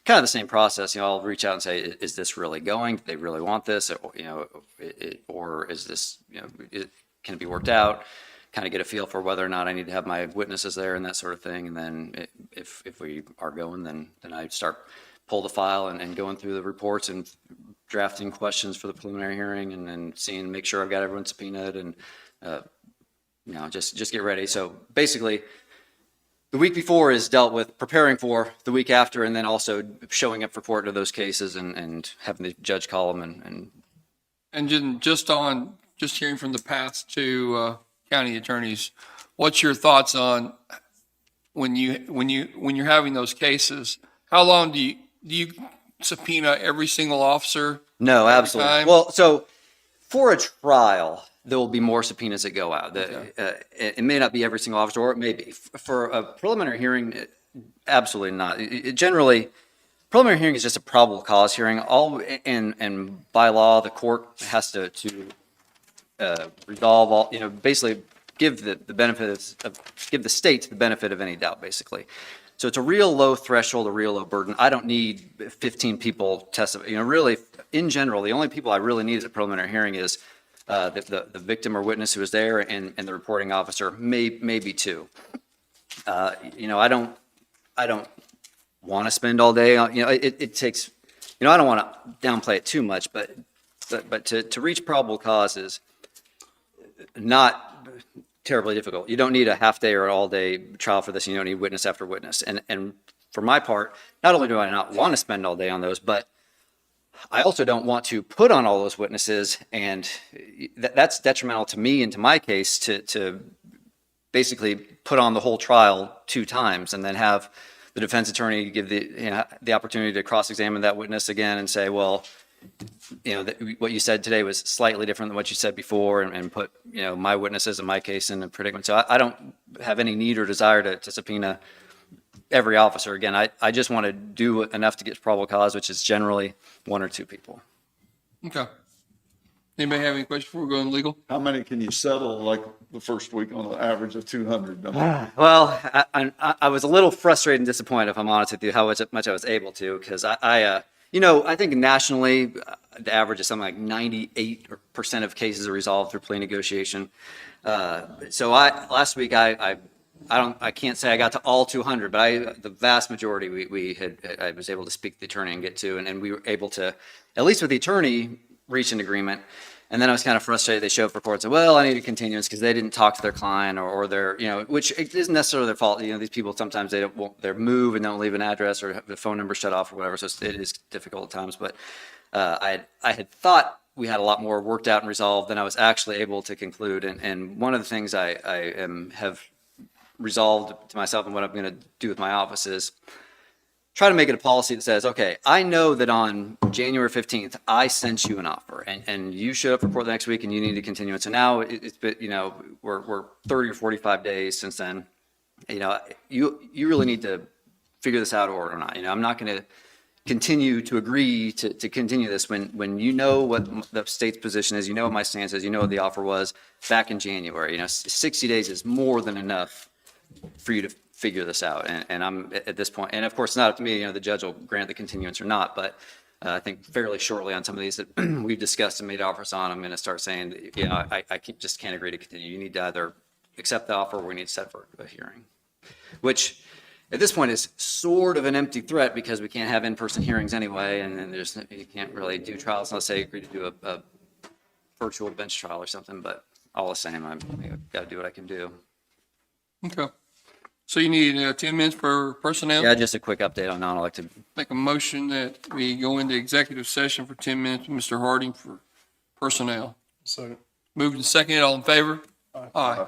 kind of the same process. I'll reach out and say, is this really going? Do they really want this? Or is this, can it be worked out? Kind of get a feel for whether or not I need to have my witnesses there and that sort of thing. And then if we are going, then I pull the file and going through the reports and drafting questions for the preliminary hearing and then make sure I've got everyone subpoenaed and, just get ready. So basically, the week before is dealt with preparing for the week after, and then also showing up for court to those cases and having the judge call them And just hearing from the past two county attorneys, what's your thoughts on when you're having those cases? How long do you subpoena every single officer? No, absolutely. time? Well, so for a trial, there will be more subpoenas that go out. It may not be every single officer, or it may be. For a preliminary hearing, absolutely not. Generally, preliminary hearing is just a probable cause hearing. And by law, the court has to resolve all, basically give give the state the benefit of any doubt, basically. So it's a real low threshold, a real low burden. I don't need 15 people testify. Really, in general, the only people I really need at a preliminary hearing is the victim or witness who was there and the reporting officer, maybe two. I don't want to spend all day on, it takes, I don't want to downplay it too much, but to reach probable cause is not terribly difficult. You don't need a half day or all day trial for this. You don't need witness after witness. And for my part, not only do I not want to spend all day on those, but I also don't want to put on all those witnesses, and that's detrimental to me and to my case to basically put on the whole trial 2 times and then have the defense attorney give the opportunity to cross-examine that witness again and say, well, what you said today was slightly different than what you said before, and put, my witnesses in my case in a predicament. So I don't have any need or desire to subpoena every officer. Again, I just want to do enough to get probable cause, which is generally 1 or 2 people. Okay. Anybody have any questions before we go in legal? How many can you settle like the first week on an average of 200? Well, I was a little frustrated and disappointed, if I'm honest with you, how much I was able to, because I think nationally, the average is something like 98% of cases are resolved through plea negotiation. So last week, I can't say I got to all 200, but the vast majority I was able to speak to the attorney and get to, and we were able to, at least with the attorney, reach an agreement. And then I was kind of frustrated. They showed up for court and said, well, I need a continuance because they didn't talk to their client or their, which isn't necessarily their fault. These people, sometimes they move and don't leave an address or have the phone number shut off or whatever. So it is difficult at times. But I had thought we had a lot more worked out and resolved than I was actually able to conclude. And one of the things I have resolved to myself and what I'm going to do with my office is try to make it a policy that says, okay, I know that on January 15th, I sent you an offer and you showed up for court the next week and you need to continue it. So now it's been, we're 30 or 45 days since then. You really need to figure this out or not. I'm not going to continue to agree to continue this when you know what the state's position is, what my stance is, what the offer was back in January. 60 days is more than enough for you to figure this out. And I'm at this point, and of course, it's not up to me, the judge will grant the continuance or not, but I think fairly shortly on some of these that we've discussed and made offers on, I'm going to start saying, I just can't agree to continue. You need to either accept the offer or we need to set for a hearing, which at this point is sort of an empty threat because we can't have in-person hearings anyway. And then you can't really do trials unless they agree to do a virtual bench trial or something, but all the same, I've got to do what I can do. Okay. So you need 10 minutes for personnel? Yeah, just a quick update on non-elected. Make a motion that we go into executive session for 10 minutes with Mr. Harding for personnel. So Moved and seconded, all in favor? Aye.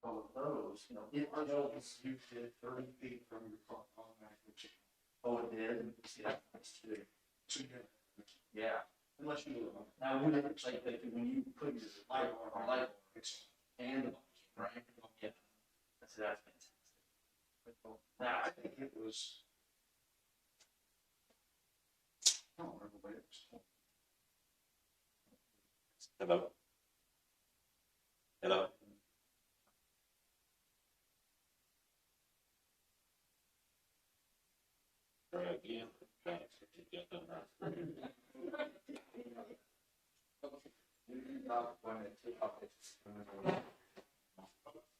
Oh, those, it tells you did 30 feet from your automatic. Oh, it did? Yeah, that's true. Yeah, unless you, now, when it's like, when you put your light on, it's, and, right? Yeah, that's fantastic. Now, I think it was. I don't remember what it was. Hello? Hello? Try again.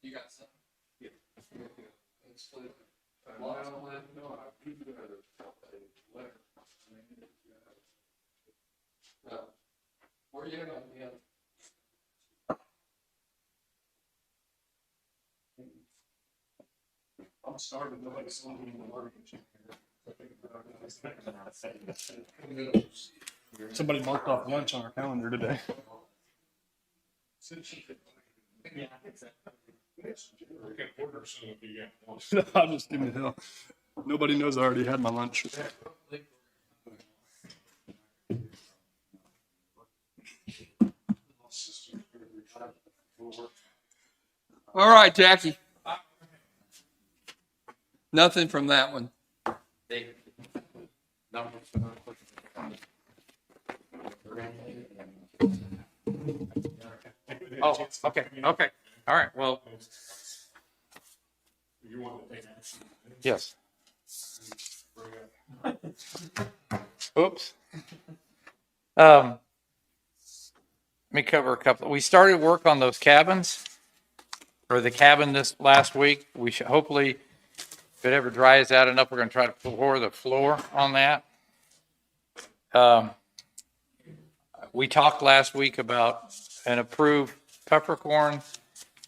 You got some? Yeah. Where you at on the other? I'm starving. Nobody's selling me the mortgage. Somebody marked off lunch on our calendar today. Yeah, exactly. I'll just give me hell. Nobody knows I already had my lunch. All right, Jackie. Nothing from that one. Oh, okay, okay. All right, well. You want to take action? Yes. Oops. Let me cover a couple. We started work on those cabins, or the cabin this last week. We should hopefully, if it ever dries out enough, we're going to try to pour the floor on that. We talked last week about an approved peppercorn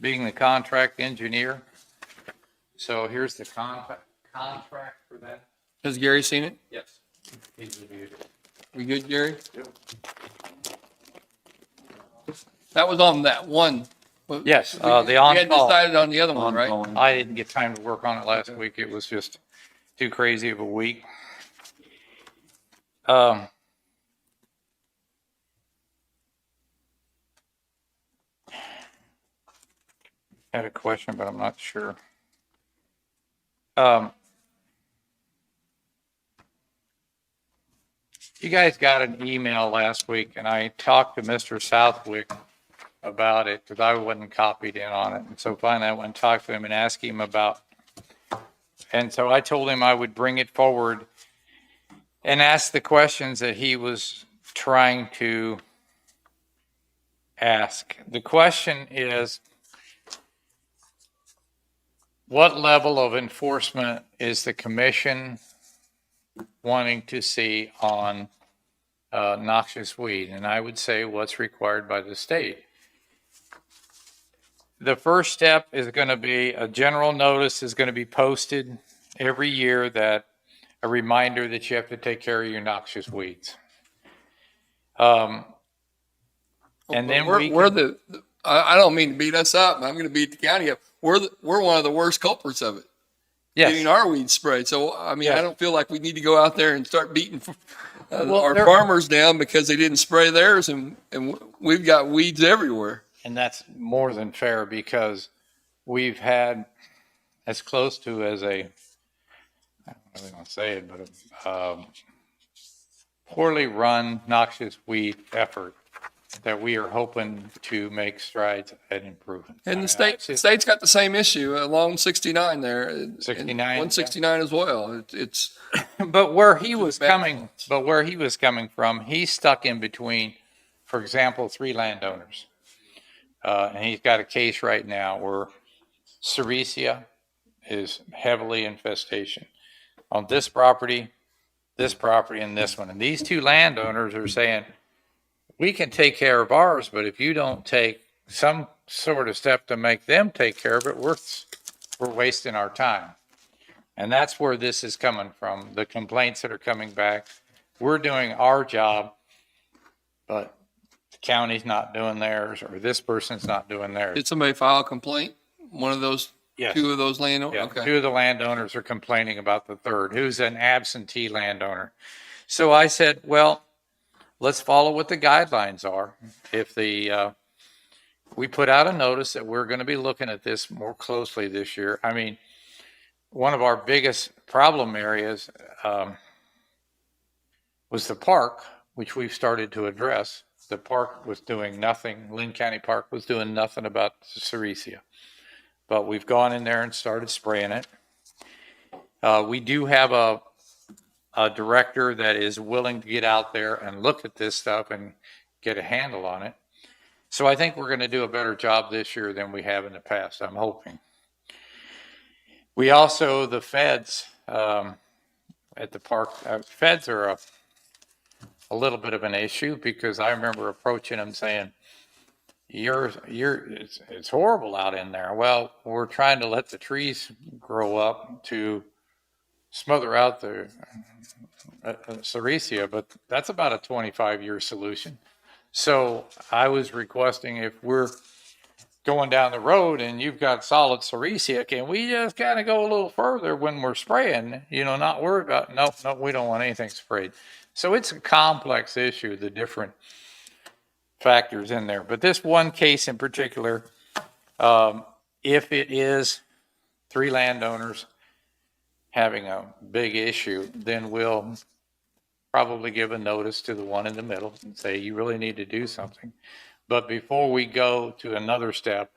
being the contract engineer. So here's the contract for that. Has Gary seen it? Yes. He's reviewed it. We good, Gary? Yep. That was on that one. Yes, the We hadn't on-call. decided on the other one, right? I didn't get time to work on it last week. It was just too crazy of a week. Had a question, but I'm not sure. You guys got an email last week, and I talked to Mr. Southwick about it because I wasn't copied in on it. And so finally I went and talked to him and asked him about, and so I told him I would bring it forward and ask the questions that he was trying to ask. The question is, what level of enforcement is the commission wanting to see on noxious weed? And I would say what's required by the state. The first step is going to be a general notice is going to be posted every year, that a reminder that you have to take care of your noxious weeds. And then I don't mean to beat us up. I'm going to beat the county up. We're one of the worst culprits of it. Yes. Getting our weeds sprayed. So, I mean, Yes. I don't feel like we need to go out there and start beating Well, our farmers down because they didn't spray theirs, and we've got weeds everywhere. And that's more than fair, because we've had as close to as a, I don't really want to say it, but a poorly run noxious weed effort that we are hoping to make strides at improving. And the state's got the same issue along 69 there. 69, 169 as well. It's But where he was coming from, he's stuck in between, for example, 3 landowners. And he's got a case right now where Ceresia is heavily infestation on this property, and this one. And these 2 landowners are saying, we can take care of ours, but if you don't take some sort of step to make them take care of it, we're wasting our time. And that's where this is coming from, the complaints that are coming back. We're doing our job, but the county's not doing theirs, or this person's not doing theirs. Did somebody file a complaint one of those, Yes. two of those landowners? Yeah, Okay. two of the landowners are complaining about the third, who's an absentee landowner. So I said, well, let's follow what the guidelines are. If we put out a notice that we're going to be looking at this more closely this year. I mean, one of our biggest problem areas was the park, which we've started to address. The park was doing nothing. Linn County Park was doing nothing about Sericea. But we've gone in there and started spraying it. We do have a director that is willing to get out there and look at this stuff and get a handle on it. So I think we're going to do a better job this year than we have in the past, I'm hoping. We also, the feds at the park, feds are a little bit of an issue because I remember approaching them saying, it's horrible out in there. Well, we're trying to let the trees grow up to smother out the Sericea, but that's about a 25-year solution. So I was requesting, if we're going down the road and you've got solid Sericea, can we just kind of go a little further when we're spraying, not worry about, no, we don't want anything sprayed. So it's a complex issue, the different factors in there. But this one case in particular, if it is 3 landowners having a big issue, then we'll probably give a notice to the one in the middle and say, you really need to do something. But before we go to another step,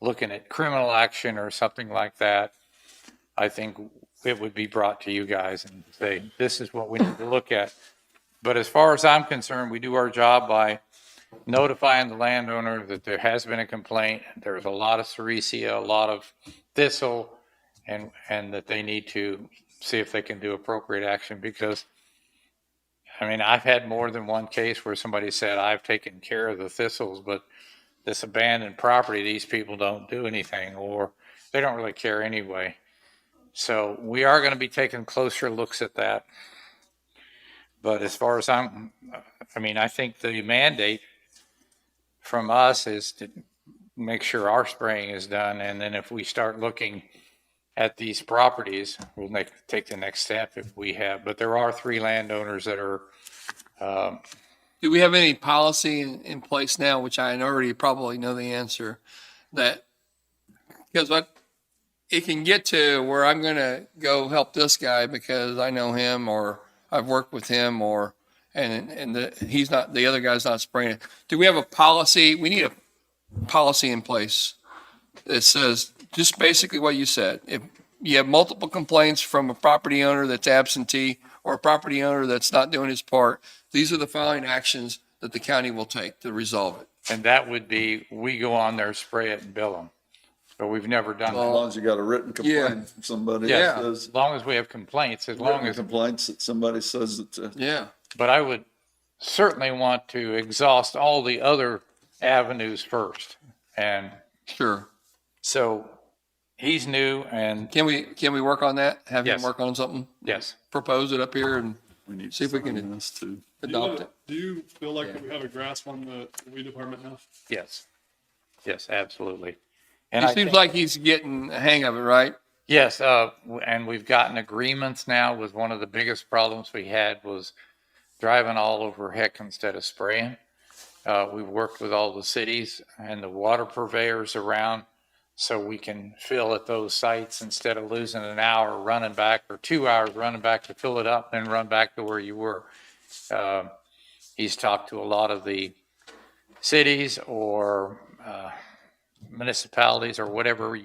looking at criminal action or something like that, I think it would be brought to you guys and say, this is what we need to look at. But as far as I'm concerned, we do our job by notifying the landowner that there has been a complaint. There's a lot of Sericea, a lot of thistle, and that they need to see if they can do appropriate action. Because, I mean, I've had more than one case where somebody said, I've taken care of the thistles, but this abandoned property, these people don't do anything, or they don't really care anyway. So we are going to be taking closer looks at that. But as far as I think the mandate from us is to make sure our spraying is done. And then if we start looking at these properties, we'll take the next step if we have. But there are 3 landowners that are. Do we have any policy in place now, which I already probably know the answer, that, because it can get to where I'm going to go help this guy because I know him or I've worked with him he's not, the other guy's not spraying it. Do we have a policy? We need a policy in place that says just basically what you said. If you have multiple complaints from a property owner that's absentee or a property owner that's not doing his part, these are the following actions that the county will take to resolve it. And that would be, we go on there, spray it, and bill them. But we've never done As that. long as you got a written complaint from somebody Yeah, that says, as long as we have complaints, as long written as, complaints that somebody says that, Yeah. but I would certainly want to exhaust all the other avenues first. And Sure. so he's new and Can we work on that? Have him Yes. work on something? yes, Propose it up here and we need see if we can sign this too. adopt it. Do you feel like that we have a grasp on the weed department now? yes, absolutely. And It I seems think- like he's getting a hang of it, right? Yes, and we've gotten agreements now. With one of the biggest problems we had was driving all over heck instead of spraying. We've worked with all the cities and the water purveyors around so we can fill at those sites instead of losing an hour running back or 2 hours running back to fill it up and run back to where you were. He's talked to a lot of the cities or municipalities or whatever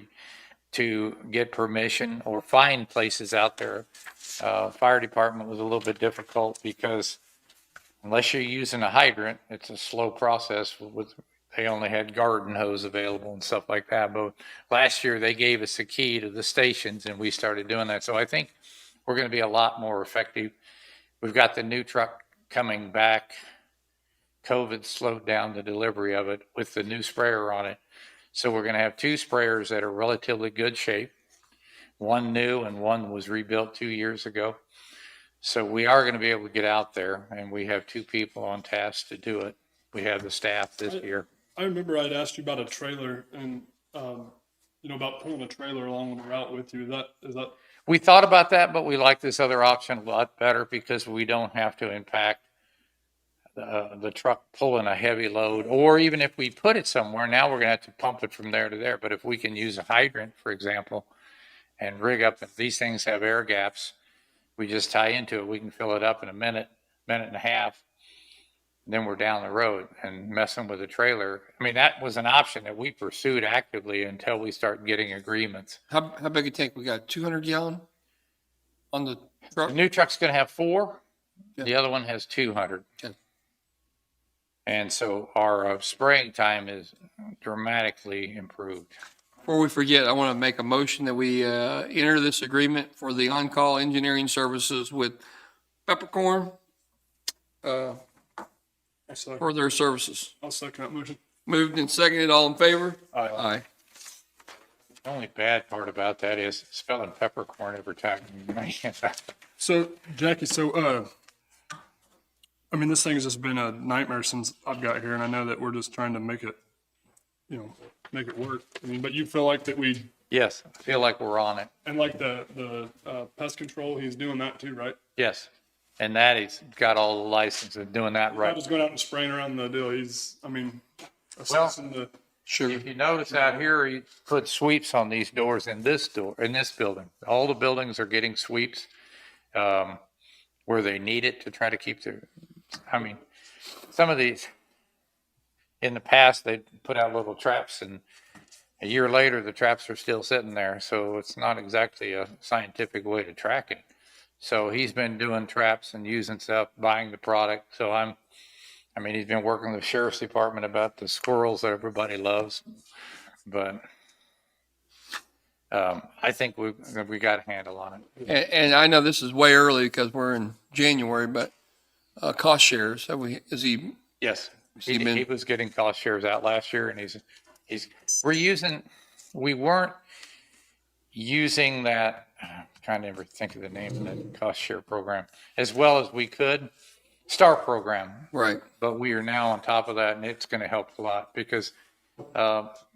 to get permission or find places out there. Fire department was a little bit difficult because unless you're using a hydrant, it's a slow process. They only had garden hose available and stuff like that. But last year they gave us a key to the stations and we started doing that. So I think we're going to be a lot more effective. We've got the new truck coming back. COVID slowed down the delivery of it with the new sprayer on it. So we're going to have 2 sprayers that are relatively good shape. One new and one was rebuilt 2 years ago. So we are going to be able to get out there, and we have 2 people on task to do it. We have the staff this year. I remember I'd asked you about a trailer, and you know, about pulling a trailer along the route with you. Is that? We thought about that, but we like this other option a lot better because we don't have to impact the truck pulling a heavy load, or even if we put it somewhere, now we're gonna have to pump it from there to there. But if we can use a hydrant, for example, and rig up, if these things have air gaps, we just tie into it, we can fill it up in a minute and a half. Then we're down the road. And messing with a trailer, I mean, that was an option that we pursued actively until we start getting agreements. How big a tank? We got 200 gallon on the truck? The new truck's gonna have 4, Yeah. the other one has 200. Okay. And so our spraying time is dramatically improved. Before we forget, I want to make a motion that we enter this agreement for the on-call engineering services with Peppercorn for their services. I'll second that motion. Moved and seconded, all in favor? Aye. The only bad part about that is spelling peppercorn every time. So Jackie, I mean, this thing has just been a nightmare since I've got here, and I know that we're just trying to make it, you know, make it work. I mean, but you feel like that we, Yes, I feel like we're on it. and like the pest control, he's doing that too, right? Yes. And that he's got all the license of doing that Not right. just going out and spraying around the deal. He's, I mean, assessing the. Sure. If you notice out here, he put sweeps on these doors in this building. All the buildings are getting sweeps where they need it to try to keep I mean, some of these, in the past, they put out little traps and a year later, the traps are still sitting there. So it's not exactly a scientific way to track it. So he's been doing traps and using stuff, buying the product. So he's been working with the sheriff's department about the squirrels that everybody loves. But I think we got a handle on it. And I know this is way early because we're in January, but cost shares, Yes, He been- he was getting cost shares out last year, and we weren't using that. I'm trying to ever think of the name of the cost share program as well as we could. STAR program, right? But we are now on top of that, and it's going to help a lot because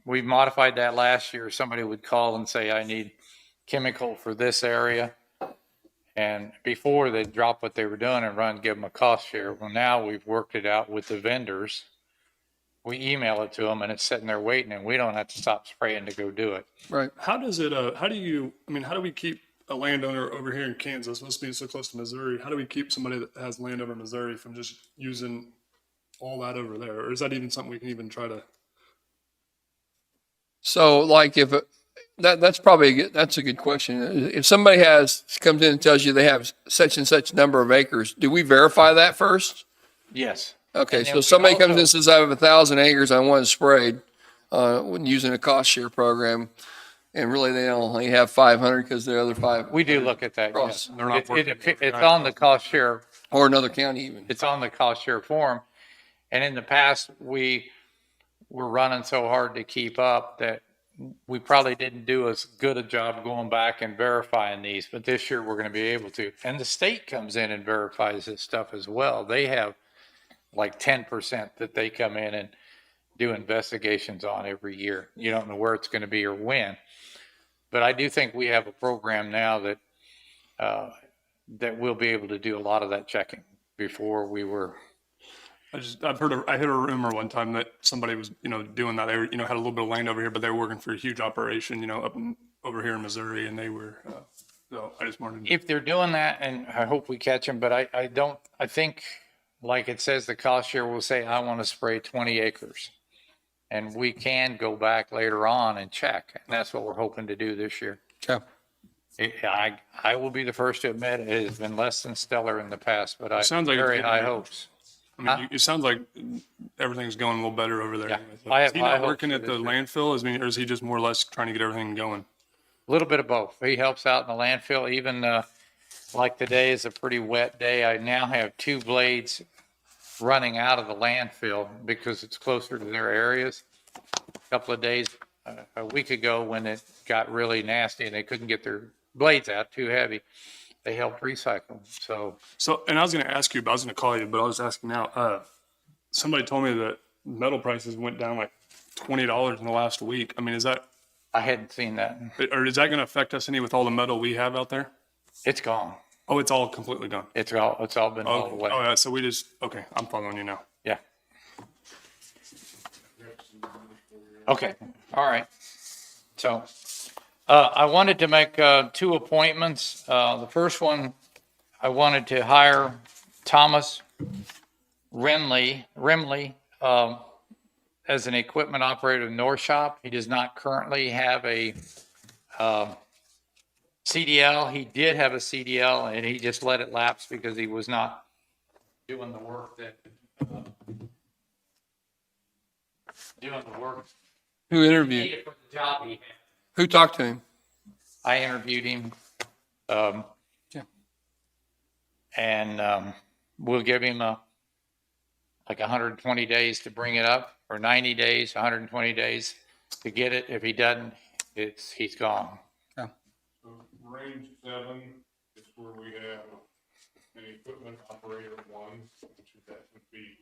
we modified that last year. Somebody would call and say, "I need chemical for this area." And before they'd drop what they were doing and run, give them a cost share. Well, now we've worked it out with the vendors. We email it to them and it's sitting there waiting and we don't have to stop spraying to go do it. Right. How does it, how do we keep a landowner over here in Kansas, supposed to be so close to Missouri? How do we keep somebody that has land over in Missouri from just using all that over there? Or is that even something we can even try to? So like if that's a good question. If somebody comes in and tells you they have such and such number of acres, do we verify that first? Yes. Okay, And then so we somebody comes in also- and says, I have 1,000 acres, I want it sprayed, when using a cost share program, and really they only have 500 because the other 5. We do look at that. Cross. Yes. They're not working It's on the cost share. Or another county even. It's on the cost share form. And in the past, we were running so hard to keep up that we probably didn't do as good a job going back and verifying these, but this year we're going to be able to. And the state comes in and verifies this stuff as well. They have like 10% that they come in and do investigations on every year. You don't know where it's going to be or when. But I do think we have a program now that we'll be able to do a lot of that checking. Before we were. I heard a rumor one time that somebody was, doing that. They were, had a little bit of land over here, but they were working for a huge operation, over here in Missouri, and they were, so I just wanted to. If they're doing that, and I hope we catch them, but I think, like it says, the cost share will say, I want to spray 20 acres. And we can go back later on and check. And that's what we're hoping to do this year. Okay. I will be the first to admit it has been less than stellar in the past, but I have Sounds like it's very getting high better. hopes. I mean, it sounds like everything's going a little better over there. Yeah. So I is have he high not hopes working for at the this year. landfill? Or is he just more or less trying to get everything going? A little bit of both. He helps out in the landfill. Even like today is a pretty wet day. I now have 2 blades running out of the landfill because it's closer to their areas. A couple of days, a week ago when it got really nasty and they couldn't get their blades out, too heavy, they helped recycle them. So, and I was going to ask you, but I was going to call you, but I'll just ask you now. Somebody told me that metal prices went down like $20 in the last week. I mean, is that I hadn't seen that. Or is that going to affect us any with all the metal we have out there? It's gone. Oh, it's all completely gone. It's all been hauled Oh, away. oh, yeah. So we just, okay, I'm following you now. Yeah. Okay, all right. So, I wanted to make, 2 appointments. The first one, I wanted to hire Thomas Rimley, as an equipment operator in North Shop. He does not currently have a, CDL. He did have a CDL and he just let it lapse because he was not doing the work that, Who interviewed? needed for the job he had. Who talked to him? I interviewed him. Yeah. And we'll give him like 120 days to bring it up, or 90 days, 120 days to get it. If he doesn't, he's gone. So range 7 is where we have an equipment operator 1, which would be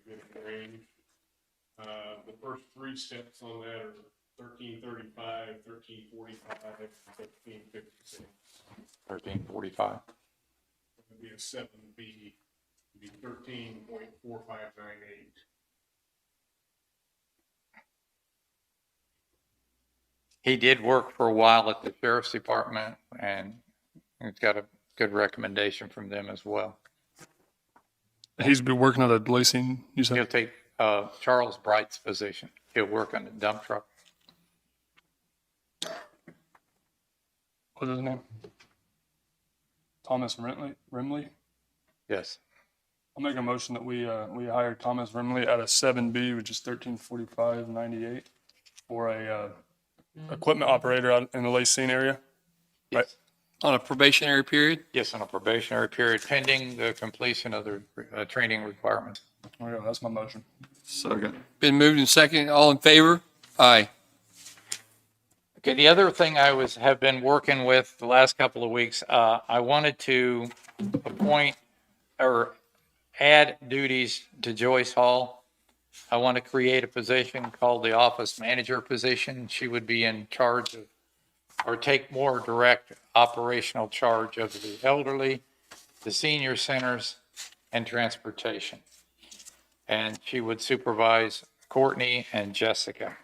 good range. The first 3 steps on that are 1335, 1345, 1356. 1345. It would be a 7B, would be 13.4598. He did work for a while at the sheriff's department, and he's got a good recommendation from them as well. He's been working at a leasing, you He'll said? take Charles Bright's position. He'll work on the dump truck. What's his name? Thomas Rimley? Yes. I'll make a motion that we hire Thomas Rimley at a 7B, which is 1345.98 for a equipment operator out in the Lacine area. Right. On a probationary period? Yes, on a probationary period pending the completion of the training requirements. Oh, yeah, that's my motion. Second. Been moved and second. All in favor? Aye. Okay, the other thing have been working with the last couple of weeks, I wanted to appoint or add duties to Joyce Hall. I want to create a position called the office manager position. She would be in charge of, or take more direct operational charge of the elderly, the senior centers, and transportation. And she would supervise Courtney and Jessica.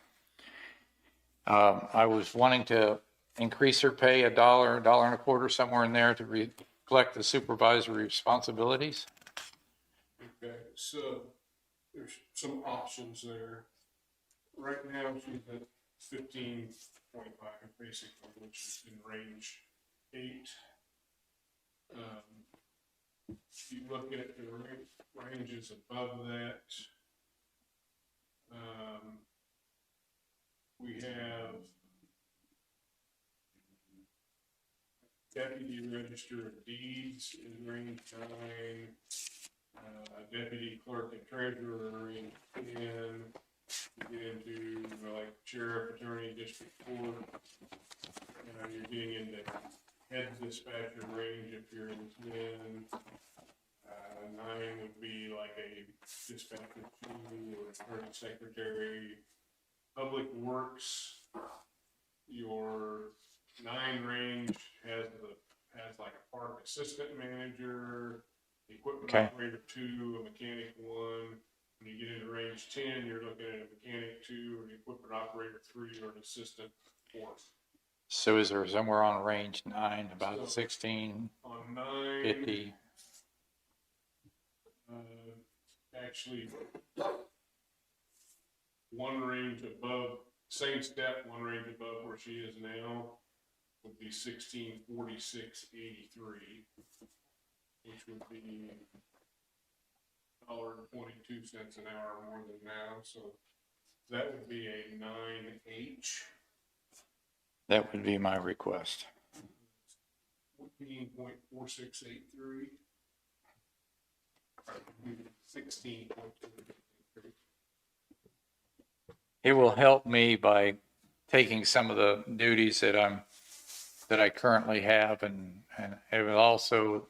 I was wanting to increase her pay $1.25, somewhere in there to reflect the supervisory responsibilities. Okay, so there's some options there. Right now, she's at 15.5 basically, which is in range 8. If you look at the ranges above that, we have deputy register of deeds in range 9, deputy clerk and treasurer in 10, you get into like sheriff, attorney, district court, you're getting into head dispatcher range if you're in 10. 9 would be like a dispatcher 2 or attorney secretary. Public works, your 9 range has like a park assistant manager, equipment operator 2, a mechanic 1. When you get into range 10, you're looking at a mechanic 2, an equipment operator 3, or an assistant 4. So is there somewhere on range 9, about 16, on 9, 50? Actually, one range above, same step, one range above where she is now would be 1646.83, which would be $1.22 an hour more than now. So that would be a 9H. That would be my request. 14.4683. 16.23. It will help me by taking some of the duties that I currently have, and it will also,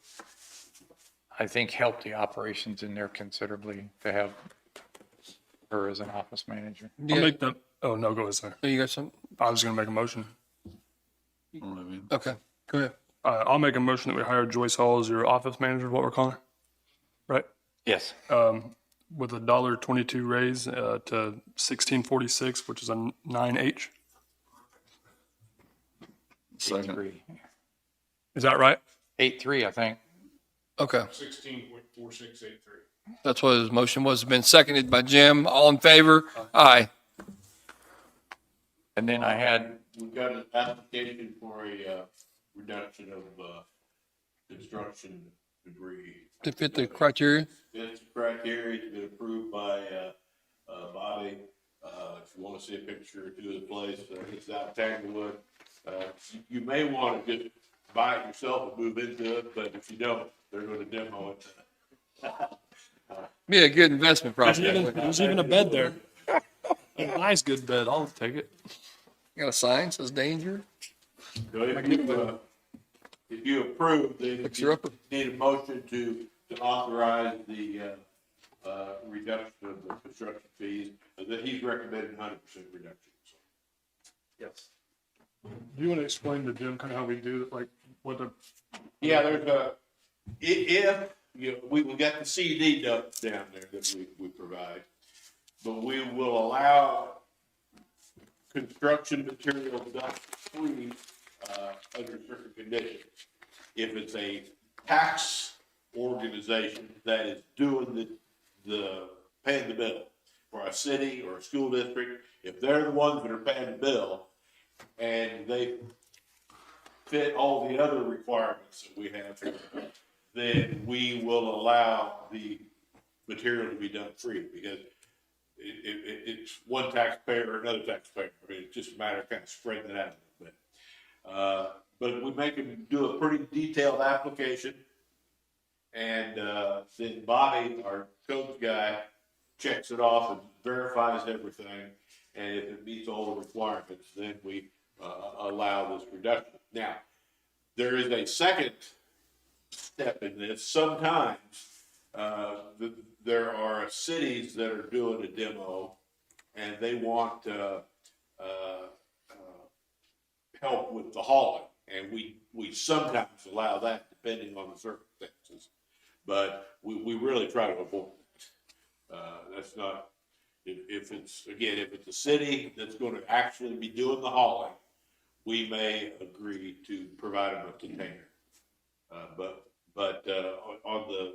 I think, help the operations in there considerably to have her as an office manager. I'll make the, oh, no, go ahead, sir. Oh, you got some? I was gonna make a motion. Okay, go ahead. I'll make a motion that we hire Joyce Hall as your office manager, what we're calling her, right? Yes. With a $1.22 raise to 1646, which is a 9H. Second. Is that right? 8-3, I think. Okay, 16.4683. that's what his motion was. Been seconded by Jim. All in favor? Aye. And then I had, We've got an application for a, reduction of, construction debris. To fit the criteria? It's criteria, it's been approved by, body. If you want to see a picture or two of the place, it's out of Tanglewood. You may want to just buy it yourself and move into it, but if you don't, they're going to demo it. Be a good investment prospect. There's even a bed there. A nice, good bed. I'll take it. Got a sign says danger. So if you approve, then Fix you her upper. need a motion to authorize the, reduction of the construction fees, that he's recommended 100% reduction. Yes. Do you want to explain to Jim kind of how we do it, like what the, Yeah, there's if, we got the CD dumps down there that we provide, but we will allow construction material dumped free, under certain conditions. If it's a tax organization that is doing paying the bill for a city or a school district, if they're the ones that are paying the bill and they fit all the other requirements that we have here, then we will allow the material to be done free, because it's one taxpayer or another taxpayer. I mean, it's just a matter of kind of spreading it out a little bit. But we make them do a pretty detailed application, and then Bobby, our codes guy, checks it off and verifies everything, and if it meets all the requirements, then we allow this reduction. Now, there is a second step in this. Sometimes there are cities that are doing a demo, and they want help with the hauling, and we sometimes allow that depending on the circumstances, but we really try to avoid that. That's not, if it's a city that's going to actually be doing the hauling, we may agree to provide them a container. But on the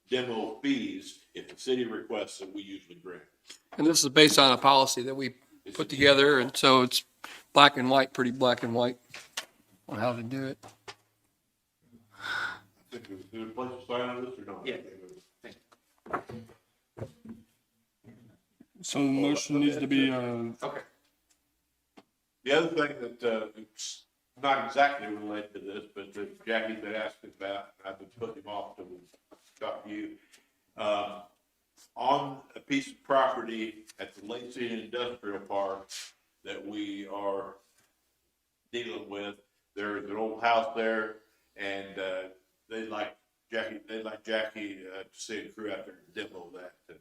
demo fees, if the city requests it, we usually grant. And this is based on a policy that we put together, and so it's black and white, pretty black and white on how to do it. Is there a place to sign on this or not? Yeah. so the motion needs to be, Okay. The other thing that, it's not exactly related to this, but that Jackie's been asking about, and I've been putting him off to talk to you. On a piece of property at the Lake City Industrial Park that we are dealing with, there's an old house there, and, they'd like Jackie to send a crew out there to demo that, and,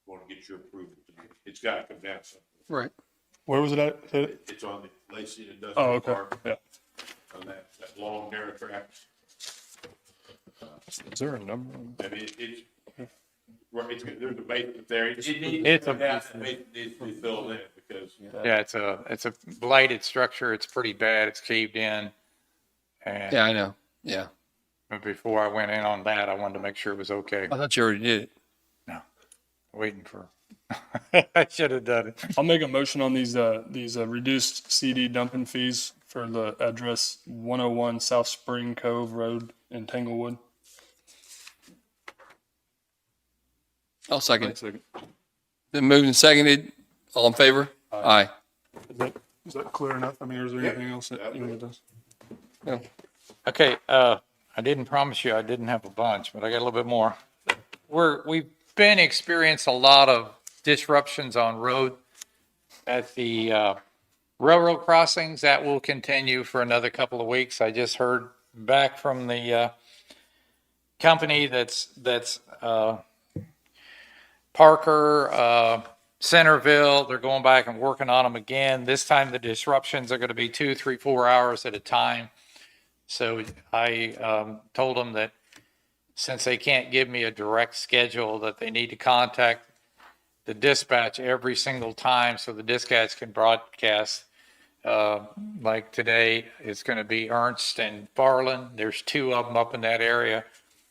want to get your approval. It's got to come down somewhere. Right. where was it at? It's on the Lake City Oh, Industrial okay, Park, yeah. on that long narrow track. Is there a number? I mean, there's a basement there. It needs It's to a- come down, it needs to be filled in, because. yeah, it's a blighted structure. It's pretty bad. It's caved in. And Yeah, I know. Yeah. before I went in on that, I wanted to make sure it was okay. I thought you already did it. Waiting for, I should have done it. I'll make a motion on these reduced CD dumping fees for the address 101 South Spring Cove Road in Tanglewood. I'll second it. Been moved and seconded. All in favor? Aye. Is that clear enough? I mean, or is there anything else that you need us? No. Okay, I didn't promise you I didn't have a bunch, but I got a little bit more. We've been experiencing a lot of disruptions on road at the railroad crossings. That will continue for another couple of weeks. I just heard back from the company that's part Parker, Centerville, they're going back and working on them again. This time the disruptions are going to be 2, 3, 4 hours at a time. So I told them that since they can't give me a direct schedule, that they need to contact the dispatch every single time so the dispatch can broadcast. Like today, it's going to be Ernst and Farland. There's 2 of them up in that area.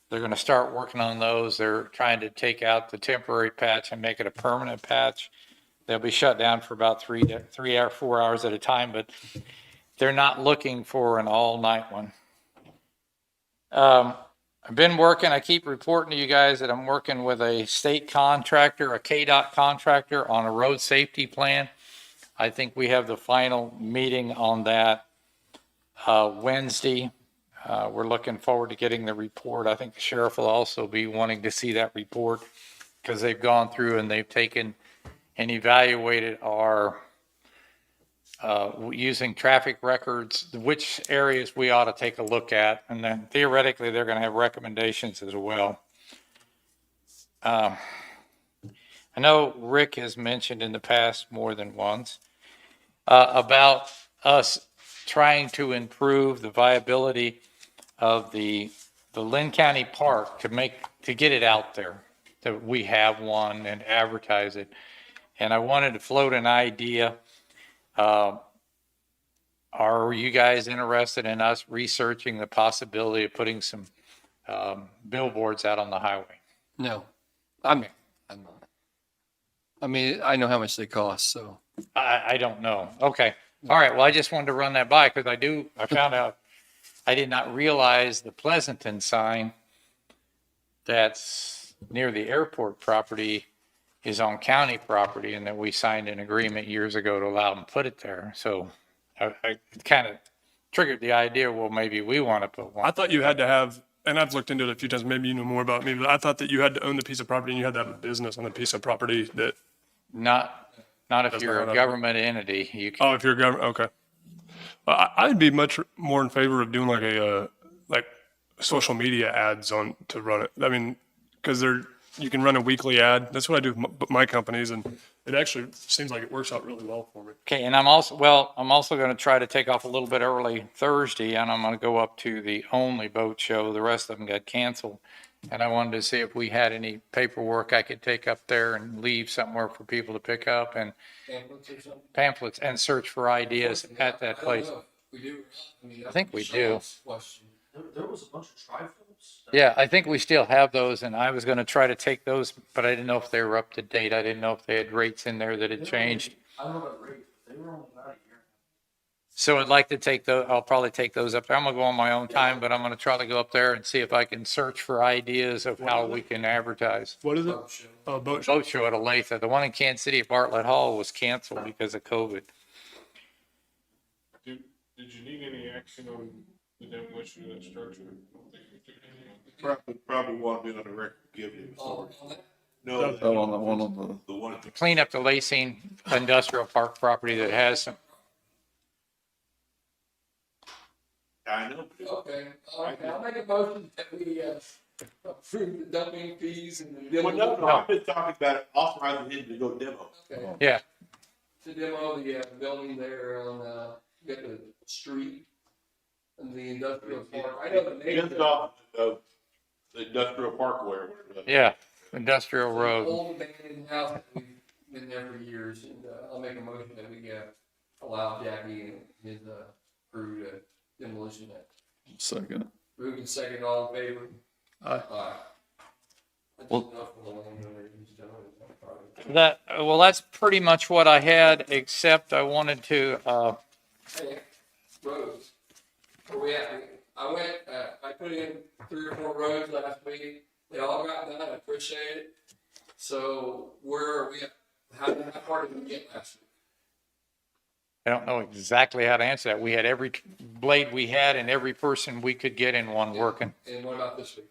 They're going to start working on those. They're trying to take out the temporary patch and make it a permanent patch. They'll be shut down for about 4 hours at a time, but they're not looking for an all-night one. I've been working, I keep reporting to you guys that I'm working with a state contractor, a KDOT contractor, on a road safety plan. I think we have the final meeting on that Wednesday. We're looking forward to getting the report. I think the sheriff will also be wanting to see that report because they've gone through and they've taken and evaluated our using traffic records, which areas we ought to take a look at. And then theoretically, they're going to have recommendations as well. I know Rick has mentioned in the past more than once about us trying to improve the viability of the Linn County Park to get it out there, that we have one and advertise it. And I wanted to float an idea. Are you guys interested in us researching the possibility of putting some billboards out on the highway? No, I'm not. I mean, I know how much they cost, so. I don't know. Okay. All right. Well, I just wanted to run that by because I found out I did not realize the Pleasanton sign that's near the airport property is on county property, and that we signed an agreement years ago to allow them to put it there. So I kind of triggered the idea, well, maybe we want to put one. I thought you had to have, and I've looked into it a few times, maybe you know more about me, but I thought that you had to own the piece of property and you had to have a business on the piece of property that. Not if you're a government entity. You can. Oh, if you're a government, okay. Well, I'd be much more in favor of doing like social media ads to run it. I mean, because you can run a weekly ad. That's what I do with my companies, and it actually seems like it works out really well for me. Okay, and I'm also going to try to take off a little bit early Thursday, and I'm going to go up to the only boat show. The rest of them got canceled, and I wanted to see if we had any paperwork I could take up there and leave somewhere for people to pick up, and pamphlets and search for ideas at that place. We do. I think we do. There was a bunch of tri-films. Yeah, I think we still have those, and I was going to try to take those, but I didn't know if they were up to date. I didn't know if they had rates in there that had changed. I don't know about rates, but they were only about a year. So I'd like to take those. I'll probably take those up there. I'm going to go on my own time, but I'm going to try to go up there and see if I can search for ideas of how we can advertise. What is it? Oh, boat show. Boat show at Olathe. The one in Kansas City at Bartlett Hall was canceled because of COVID. Did you need any action on the demolition of that structure? Probably want to be on the record, give you authority. No, on the one on the one. Clean up the Lacing Industrial Park property that has some. I know. Okay, all right, I'll make a motion that we approve the dumping fees and the Well, demo. no, I'm just talking about authorizing him to go demo. Okay. Yeah. To demo the building there on, get the street and the industrial park. I know the name. Just off of the industrial parkway. Yeah. Industrial It's an Road. old abandoned house that we've been there for years, and I'll make a motion that we allow Jackie and his crew to demolition that. Second. Moving second, all in favor? Aye. Aye. Well- That's pretty much what I had, except I wanted to, Hey, roads, where we at? I put in 3 or 4 roads last week, they all got done, I appreciate it. So where are we at? How far did we get last week? I don't know exactly how to answer that. We had every blade we had and every person we could get in one working. And what about this week?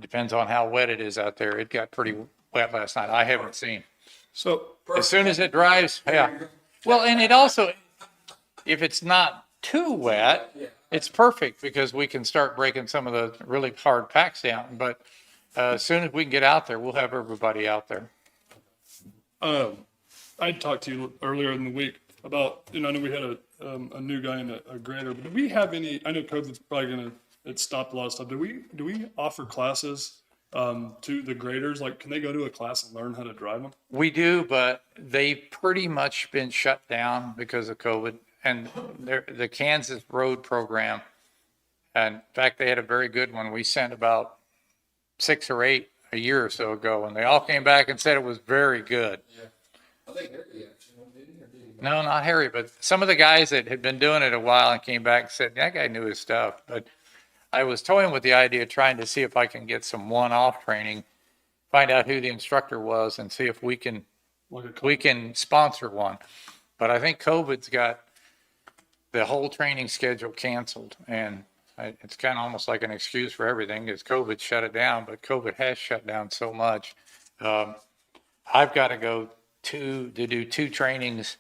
Depends on how wet it is out there. It got pretty wet last night. I haven't seen. So As soon as it dries, yeah. Well, and it also, if it's not too wet, it's perfect because we can start breaking some of the really hard packs down. But as soon as we can get out there, we'll have everybody out there. I talked to you earlier in the week about, I know we had a new guy in a grader, but do we have any, I know COVID's probably it stopped a lot of stuff. Do we offer classes, to the graders? Like, can they go to a class and learn how to drive them? We do, but they've pretty much been shut down because of COVID. And the Kansas road program, and in fact, they had a very good one. We sent about 6 or 8 a year or so ago, and they all came back and said it was very good. I think Harry actually went, didn't he, or did he? No, not Harry, but some of the guys that had been doing it a while and came back and said, that guy knew his stuff. But I was toying with the idea of trying to see if I can get some one-off training, find out who the instructor was, and see if we can sponsor one. But I think COVID's got the whole training schedule canceled, and it's kind of almost like an excuse for everything, because COVID shut it down, but COVID has shut down so much. I've got to go to do 2 trainings,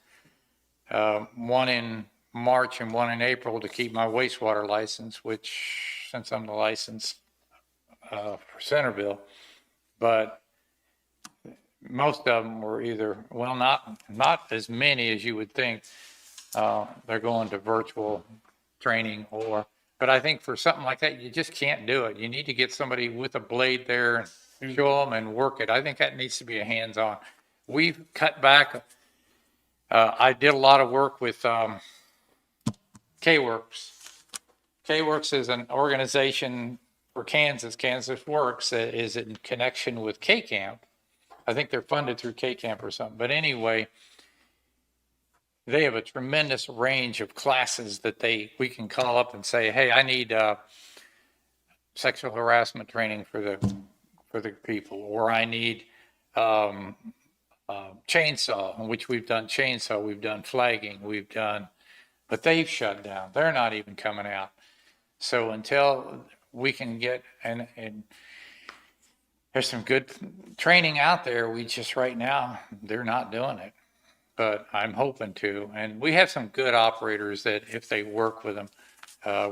one in March and one in April to keep my wastewater license, which, since I'm the license for Centerville, but most of them were either, well, not as many as you would think. They're going to virtual training, but I think for something like that, you just can't do it. You need to get somebody with a blade there and show them and work it. I think that needs to be a hands-on. We've cut back. I did a lot of work with K-Works. K-Works is an organization for Kansas. Kansas Works is in connection with K-Camp. I think they're funded through K-Camp or something. But anyway, they have a tremendous range of classes that we can call up and say, hey, I need sexual harassment training for the people, or I need chainsaw, which we've done chainsaw, we've done flagging, but they've shut down. They're not even coming out. So until we can get, and there's some good training out there, we just right now, they're not doing it. But I'm hoping to. And we have some good operators that if they work with them,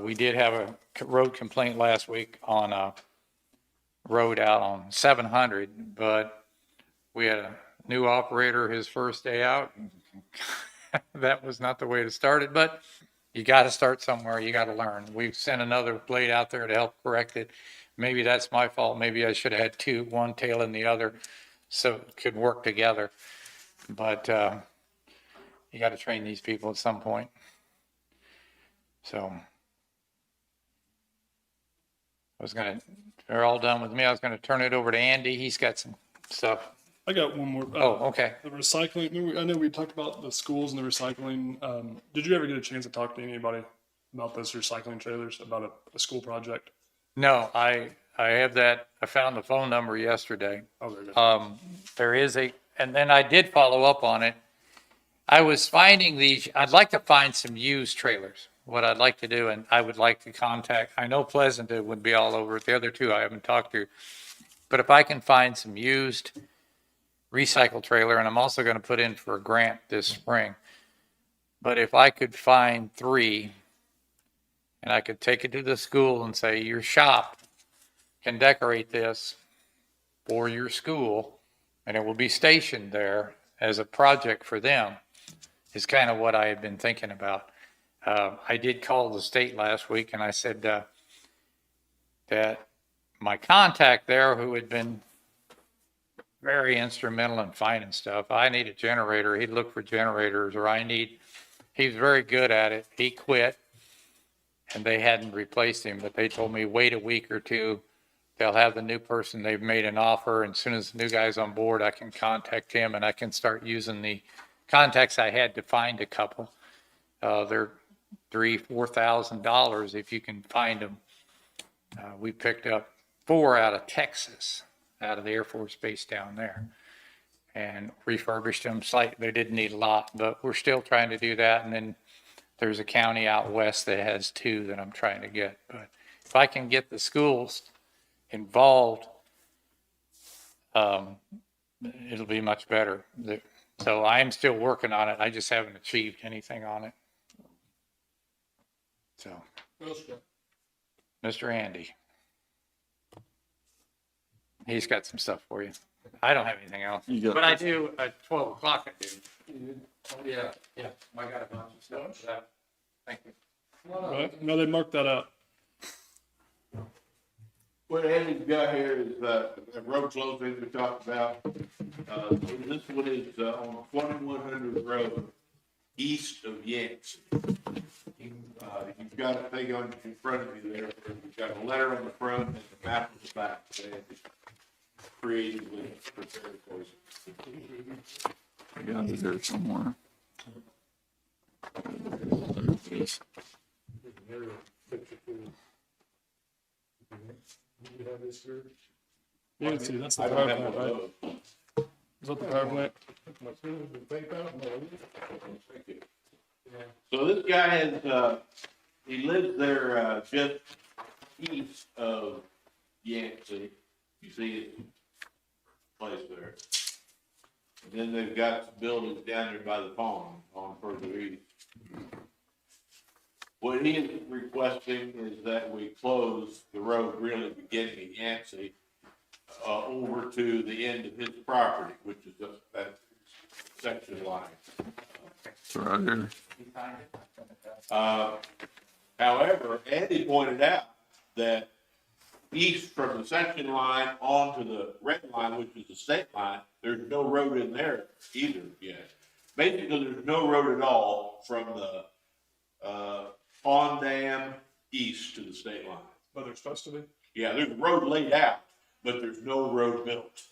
we did have a road complaint last week on a road out on 700, but we had a new operator his first day out. That was not the way to start it, but you got to start somewhere. You got to learn. We've sent another blade out there to help correct it. Maybe that's my fault. Maybe I should have had 2, one tail in the other, so it could work together. But you got to train these people at some point. So they're all done with me. I was going to turn it over to Andy. He's got some stuff. I got one more. Okay. The recycling, I know we talked about the schools and the recycling. Did you ever get a chance to talk to anybody about those recycling trailers, about a school project? No, I have that. I found the phone number yesterday. Oh, very good. There is and then I did follow up on it. I was finding I'd like to find some used trailers. What I'd like to do, and I would like to contact, I know Pleasanton would be all over it. The other 2 I haven't talked to. But if I can find some used recycle trailer, and I'm also going to put in for a grant this spring. But if I could find 3, and I could take it to the school and say, your shop can decorate this for your school, and it will be stationed there as a project for them, is kind of what I had been thinking about. I did call the state last week, and I said that my contact there, who had been very instrumental in finding stuff, I need a generator. He'd look for generators, or he's very good at it. He quit, and they hadn't replaced him, but they told me wait a week or 2. They'll have the new person. They've made an offer, and as soon as the new guy's on board, I can contact him, and I can start using the contacts I had to find a couple. They're $3,000-$4,000 if you can find them. We picked up 4 out of Texas, out of the Air Force Base down there, and refurbished them slightly. They didn't need a lot, but we're still trying to do that. And then there's a county out west that has 2 that I'm trying to get. But if I can get the schools involved, it'll be much better. So I'm still working on it. I just haven't achieved anything on it. So, Mr. Andy. He's got some stuff for you. I don't have anything else, You got but I this. do at 12 o'clock. I do. Yeah, I got a bunch of stuff for that. Thank you. Right? No, they marked that out. What Andy's got here is, the road closing we talked about. This one is, on 2100 Road, east of Yancey. You've got a thing on in front of you there, you've got a letter on the front and a map on the back. That Andy creatively prepared for you. I got it there somewhere. You can see, that's the I power don't have plant, one of right? those. Is that the power plant? So this guy has, he lives there, just east of Yancey. You see his place there. And then they've got some buildings down there by the pond on further east. What he is requesting is that we close the road really beginning at Yancey, over to the end of his property, which is just that section line. It's right here. However, Andy pointed out that east from the section line onto the red line, which is the state line, there's no road in there either yet. Basically, there's no road at all from the, pond dam east to the state line. But they're supposed to be? Yeah, there's a road laid out, but there's no road built.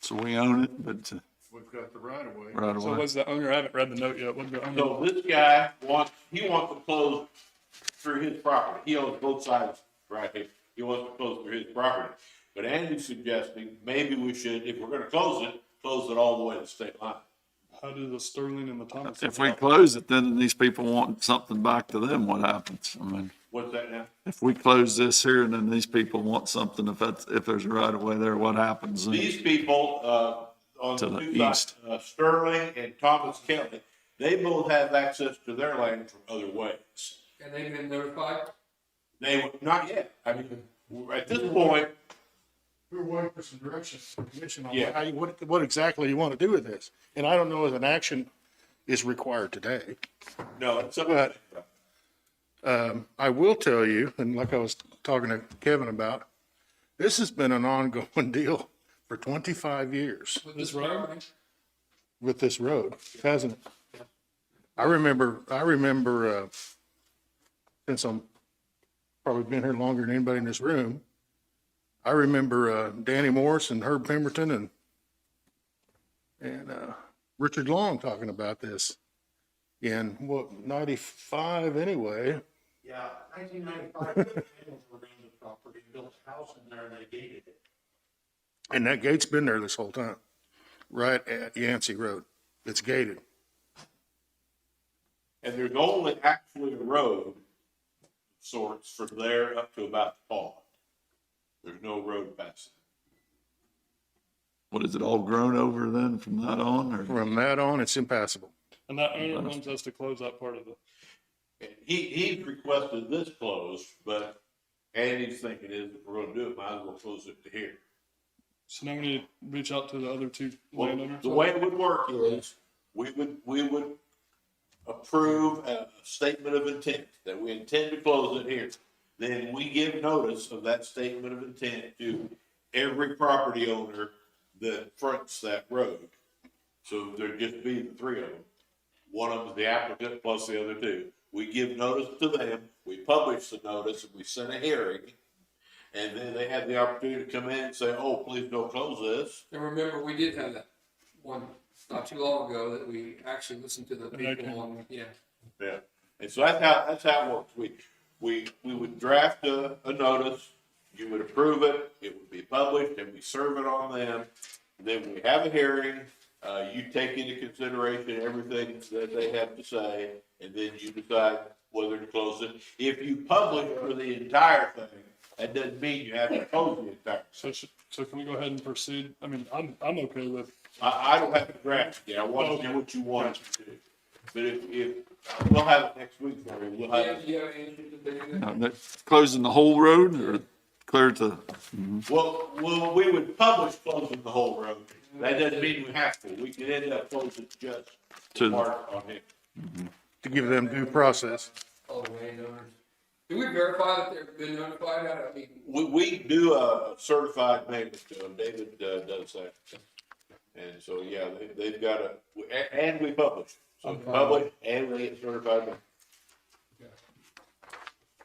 So we own it, but We've got the right of way. right So away. what's the owner? I haven't read the note yet. What's the owner? So this guy wants to close through his property. He owns both sides right here. He wants to close through his property. But Andy's suggesting maybe we should, if we're gonna close it all the way to the state line. How do the Sterling and the Thomas? If we close it, then these people want something back to them, what happens? I mean, What's that now? if we close this here and then these people want something, if there's a right of way there, what happens then? These people, on To the the two sides, east. Sterling and Thomas Kelly, they both have access to their land from other ways. And they've been notified? They, not yet. I mean, at this point, We're waiting for some direction from the commission on Yeah. how you, what exactly you want to do with this. And I don't know if an action is required today. no, it's something. But I will tell you, and like I was talking to Kevin about, this has been an ongoing deal for 25 years With this road? with this road, hasn't it? I remember, since I'm probably been here longer than anybody in this room, I remember, Danny Morris and Herb Pemberton and Richard Long talking about this in, what, 95 anyway. Yeah, 1995, they were around the property, built a house in there, and they gated it. And that gate's been there this whole time, right at Yancey Road. It's gated. And there's only actually a road sorts from there up to about the pond. There's no road past What, is it all grown over then from that on, or? From that on, it's impassable. And that owner wants us to close that part of it. it. And he requested this closed, but Andy's thinking is if we're gonna do it, might as well close it to here. So now we need to reach out to the other two Well, landowners. the way it would work is, we would approve a statement of intent, that we intend to close it here. Then we give notice of that statement of intent to every property owner that fronts that road. So there'd just be the three of them. One of them is the applicant plus the other two. We give notice to them, we publish the notice, and we set a hearing. And then they have the opportunity to come in and say, oh, please don't close this. And remember, we did have that one not too long ago that we actually listened to the people on, yeah. Yeah, and so that's how it works. We would draft a notice, you would approve it, it would be published, and we serve it on them. Then we have a hearing, you take into consideration everything that they have to say, and then you decide whether to close it. If you publish for the entire thing, that doesn't mean you have to close the entire. So can we go ahead and proceed? I mean, I'm okay with, I don't have to draft it, I want to do what you want to do. But if, we'll have it next week, for you. We'll have it. Do you have any interest in doing that? Closing the whole road or clear to, Well, we would publish closing the whole road. That doesn't mean we have to. We can end up closing just the To- part on it. To give them due process. All the landowners. Do we verify that they've been notified? I mean, We do a certified payment to them. David, does that. And so, yeah, they've got and we publish. So publish and we get certified payment.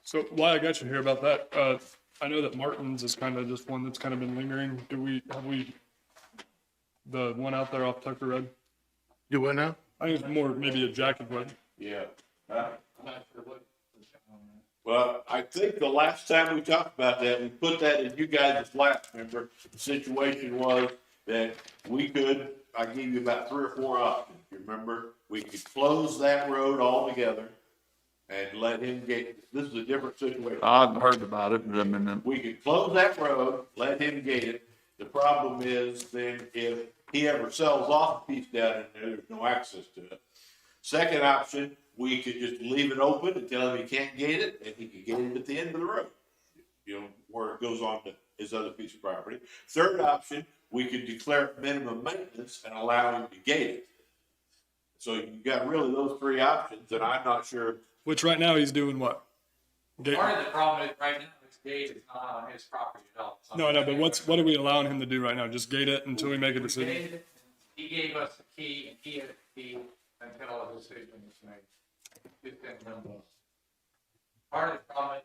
So while I got you here about that, I know that Martin's is kind of just one that's kind of been lingering. Have we, the one out there off Tucker Road? Do what now? I think it's more maybe a Jackie question. Yeah. I'm not sure what. Well, I think the last time we talked about that, we put that in you guys' lap, remember? The situation was that we could, I gave you about 3 or 4 options, you remember? We could close that road altogether and let him get, this is a different situation. I've heard about it, but I mean, We could close that road, let him gate it. The problem is then if he ever sells off a piece down in there, there's no access to it. Second option, we could just leave it open and tell him he can't gate it, and he can gate it at the end of the road. You know, where it goes on to his other piece of property. Third option, we could declare minimum maintenance and allow him to gate it. So you got really those 3 options, and I'm not sure. Which right now he's doing what? Part of the problem is right now, this gate is not on his property at all. No, I know, but what are we allowing him to do right now? Just gate it until we make a decision? He gave us the key, and he had the key until a decision was made. It's been limbo. Part of the problem,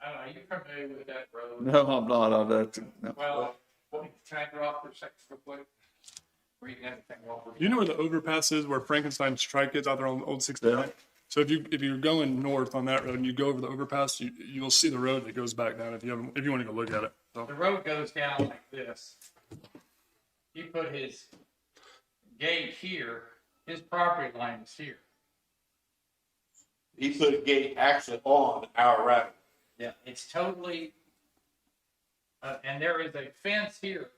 I don't know, are you familiar with that road? no, I'm not on that. No. Well, can I drop for a second real quick? Where you can everything over. You know where the overpass is where Frankenstein's Strike is out there on Old 69? Yeah. So if you're going north on that road and you go over the overpass, you'll see the road that goes back down if you want to go look at it. So. The road goes down like this. He put his gate here, his property line is here. He put a gate actually on our route. Yeah. It's totally, and there is a fence here.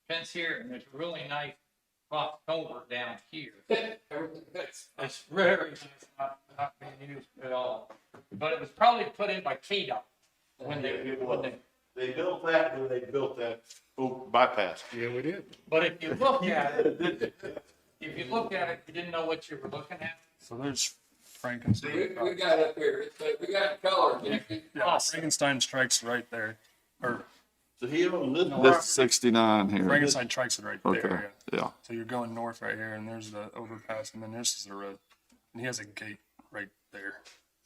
And there's a really nice clock culvert down here. It's very nice, not being used at all. But it was probably put in by KDOT when they. They built that when they built that bypass. Yeah, we did. But if you look at it, you didn't know what you were looking at. So there's Frankenstein. We got it up here. We got color, Jackie. Yeah, Frankenstein Strike's right there. Or So he owns this This property. 69 here. Frankenstein Strike's it right Okay, there. Yeah. yeah. So you're going north right here, and there's the overpass, and then this is the road. And he has a gate right there.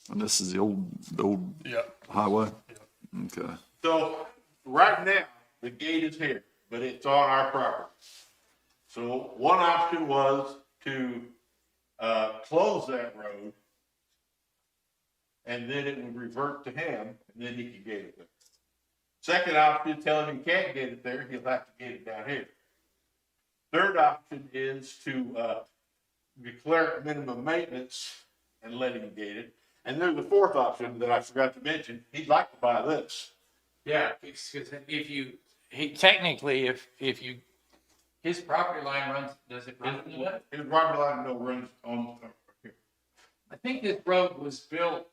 And this is the old Yeah. highway? Okay. So right now, the gate is here, but it's on our property. So one option was to, close that road. And then it would revert to him, and then he could gate it there. Second option, tell him he can't get it there, he'll have to get it down here. Third option is to, declare minimum maintenance and let him gate it. And there's a fourth option that I forgot to mention, he'd like to buy this. Yeah, because technically, if you, his property line runs, does it run into it? His property line runs on here. I think this road was built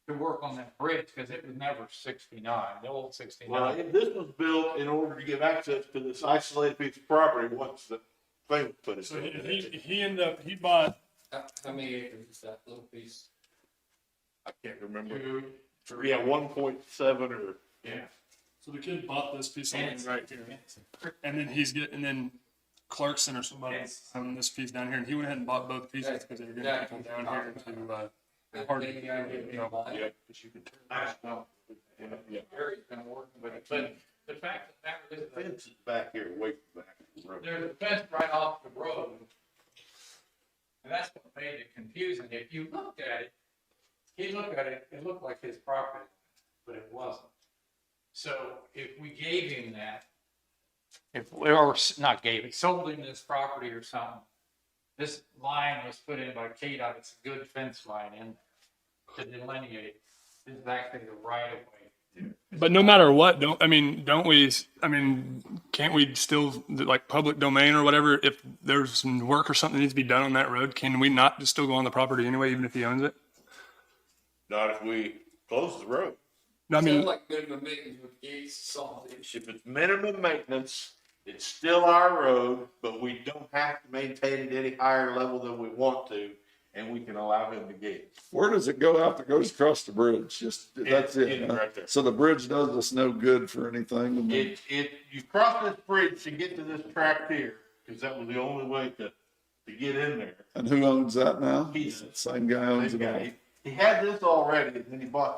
to work on that bridge because it was never 69, the old 69. Well, this was built in order to give access to this isolated piece of property once the thing was put in. So he ended up, he bought, How many acres is that little piece? I can't remember. Yeah, 1.7 or. Yeah. so the kid bought this piece of land right here. And then Clarkson or somebody on this piece down here, and he went ahead and bought both pieces because they were going to come down here to Harding. You know, Yeah. because you could tear I don't know. Yeah. Gary's been working with it, but the fact of the matter is, The fence is back here, way back. From the road. there's a fence right off the road. And that's what made it confusing. If you looked at it, he looked at it, it looked like his property, but it wasn't. So if we gave him that, or not gave it, sold him this property or something, this line was put in by KDOT, it's a good fence line in to delineate. This is actually the right of way. But no matter what, can't we still, like public domain or whatever, if there's some work or something that needs to be done on that road, can we not just still go on the property anyway, even if he owns it? Not if we close the road. No, I mean, Sounds like minimum maintenance with gates, something. If it's minimum maintenance, it's still our road, but we don't have to maintain it any higher level than we want to, and we can allow him to gate it. Where does it go out? It goes across the bridge, just, that's it. It's huh? right there. So the bridge does us no good for anything. and then- You cross this bridge to get to this tract here, because that was the only way to get in there. And who owns that now? He's- Same guy owns it all. He had this already, and then he bought